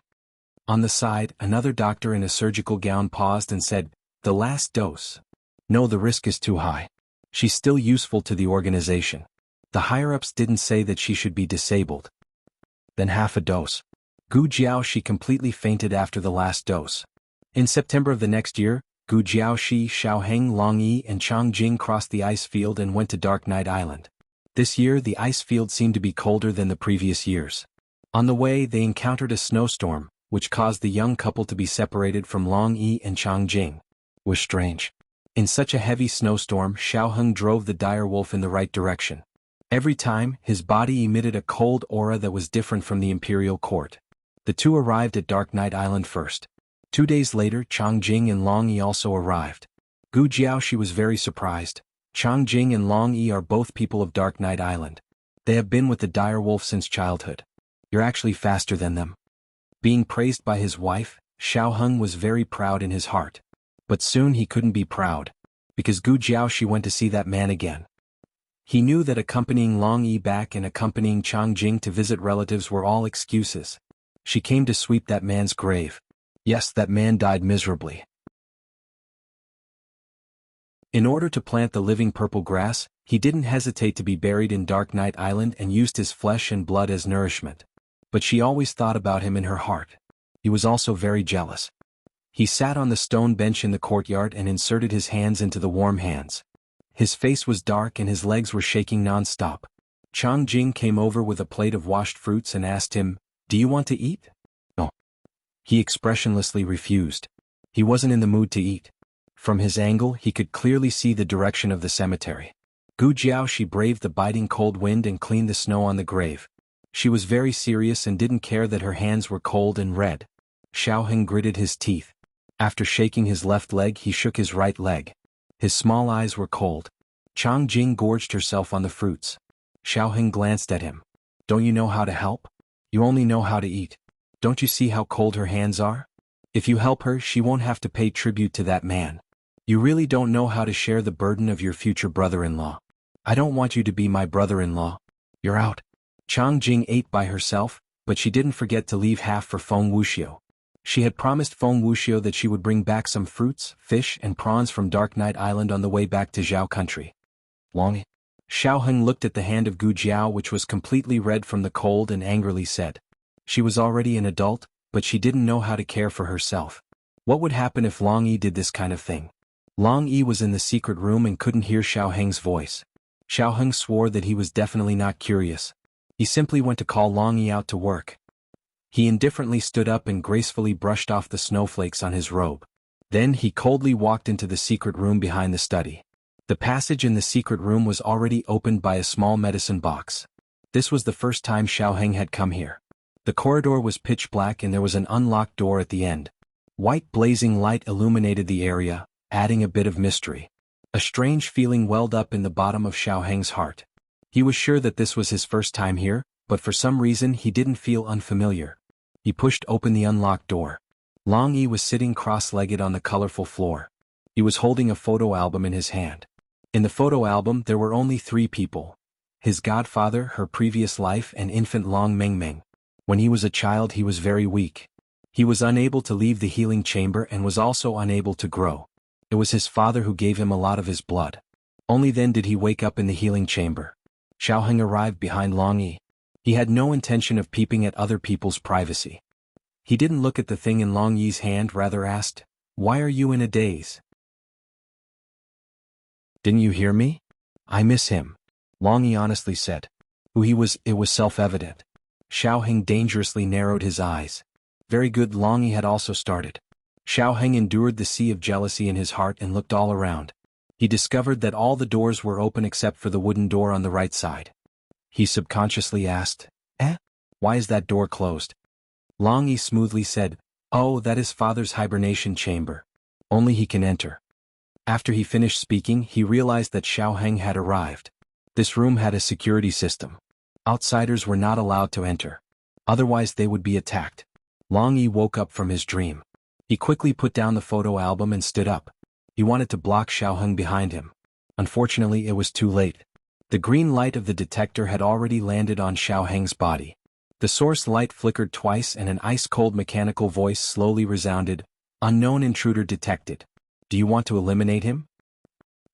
On the side, another doctor in a surgical gown paused and said, The last dose. No, the risk is too high. She's still useful to the organization. The higher-ups didn't say that she should be disabled. Then half a dose. Gu Jiao, she completely fainted after the last dose. In September of the next year, Gu Jiaoxi, Xiaoheng, Longyi and Changjing crossed the ice field and went to Dark Knight Island. This year the ice field seemed to be colder than the previous years. On the way they encountered a snowstorm, which caused the young couple to be separated from Longyi and Changjing. It was strange. In such a heavy snowstorm, Xiaoheng drove the direwolf in the right direction. Every time, his body emitted a cold aura that was different from the imperial court. The two arrived at Dark Knight Island first. 2 days later, Changjing and Longyi also arrived. Gu Jiaoxi was very surprised. Changjing and Longyi are both people of Dark Knight Island. They have been with the dire wolf since childhood. You're actually faster than them. Being praised by his wife, Xiaoheng was very proud in his heart. But soon he couldn't be proud, because Gu Jiaoshi went to see that man again. He knew that accompanying Long Yi back and accompanying Chang Jing to visit relatives were all excuses. She came to sweep that man's grave. Yes, that man died miserably. In order to plant the living purple grass, he didn't hesitate to be buried in Dark Night Island and used his flesh and blood as nourishment. But she always thought about him in her heart. He was also very jealous. He sat on the stone bench in the courtyard and inserted his hands into the warm hands. His face was dark and his legs were shaking non-stop. Chang Jing came over with a plate of washed fruits and asked him, "Do you want to eat?" No. He expressionlessly refused. He wasn't in the mood to eat. From his angle he could clearly see the direction of the cemetery. Gu Jiaoshi braved the biting cold wind and cleaned the snow on the grave. She was very serious and didn't care that her hands were cold and red. Xiaoheng gritted his teeth. After shaking his left leg he shook his right leg. His small eyes were cold. Chang Jing gorged herself on the fruits. Xiaoheng glanced at him. "Don't you know how to help? You only know how to eat. Don't you see how cold her hands are? If you help her she won't have to pay tribute to that man. You really don't know how to share the burden of your future brother-in-law. I don't want you to be my brother-in-law. You're out." Chang Jing ate by herself, but she didn't forget to leave half for Feng Wuxia. She had promised Feng Wuxia that she would bring back some fruits, fish and prawns from Dark Night Island on the way back to Zhao country. Long. Xiaoheng looked at the hand of Gu Jiao which was completely red from the cold and angrily said. She was already an adult, but she didn't know how to care for herself. What would happen if Long Yi did this kind of thing? Long Yi was in the secret room and couldn't hear Xiaoheng's voice. Xiaoheng swore that he was definitely not curious. He simply went to call Long Yi out to work. He indifferently stood up and gracefully brushed off the snowflakes on his robe. Then he coldly walked into the secret room behind the study. The passage in the secret room was already opened by a small medicine box. This was the first time Xiaoheng had come here. The corridor was pitch black and there was an unlocked door at the end. White blazing light illuminated the area, adding a bit of mystery. A strange feeling welled up in the bottom of Xiaoheng's heart. He was sure that this was his first time here, but for some reason he didn't feel unfamiliar. He pushed open the unlocked door. Long Yi was sitting cross-legged on the colorful floor. He was holding a photo album in his hand. In the photo album there were only 3 people. His godfather, her previous life and infant Long Mengmeng. When he was a child he was very weak. He was unable to leave the healing chamber and was also unable to grow. It was his father who gave him a lot of his blood. Only then did he wake up in the healing chamber. Xiaoheng arrived behind Long Yi. He had no intention of peeping at other people's privacy. He didn't look at the thing in Long Yi's hand, rather asked, "Why are you in a daze?" "Didn't you hear me? I miss him," Long Yi honestly said. Who he was, it was self-evident. Xiaoheng dangerously narrowed his eyes. Very good, Long Yi had also started. Xiaoheng endured the sea of jealousy in his heart and looked all around. He discovered that all the doors were open except for the wooden door on the right side. He subconsciously asked, Why is that door closed?" Long Yi smoothly said, "Oh, that is father's hibernation chamber. Only he can enter." After he finished speaking he realized that Xiaoheng had arrived. This room had a security system. Outsiders were not allowed to enter. Otherwise they would be attacked. Long Yi woke up from his dream. He quickly put down the photo album and stood up. He wanted to block Xiaoheng behind him. Unfortunately it was too late. The green light of the detector had already landed on Xiaoheng's body. The source light flickered twice and an ice-cold mechanical voice slowly resounded, "Unknown intruder detected. Do you want to eliminate him?"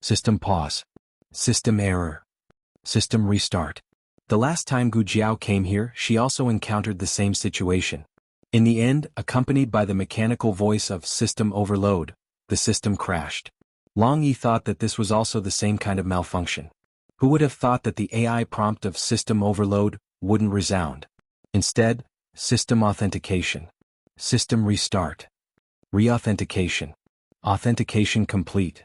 System pause. System error. System restart. The last time Gu Jiao came here she also encountered the same situation. In the end, accompanied by the mechanical voice of "system overload," the system crashed. Long Yi thought that this was also the same kind of malfunction. Who would have thought that the AI prompt of "system overload" wouldn't resound? Instead, system authentication. System restart. Re-authentication. Authentication complete.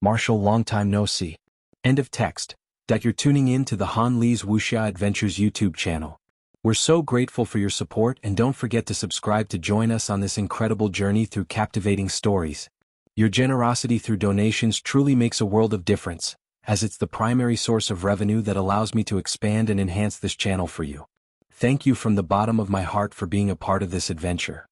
Marshall, long time no see. End of text. You're tuning in to the Han Li's Wuxia Adventures YouTube channel. We're so grateful for your support and don't forget to subscribe to join us on this incredible journey through captivating stories. Your generosity through donations truly makes a world of difference. as it's the primary source of revenue that allows me to expand and enhance this channel for you. Thank you from the bottom of my heart for being a part of this adventure.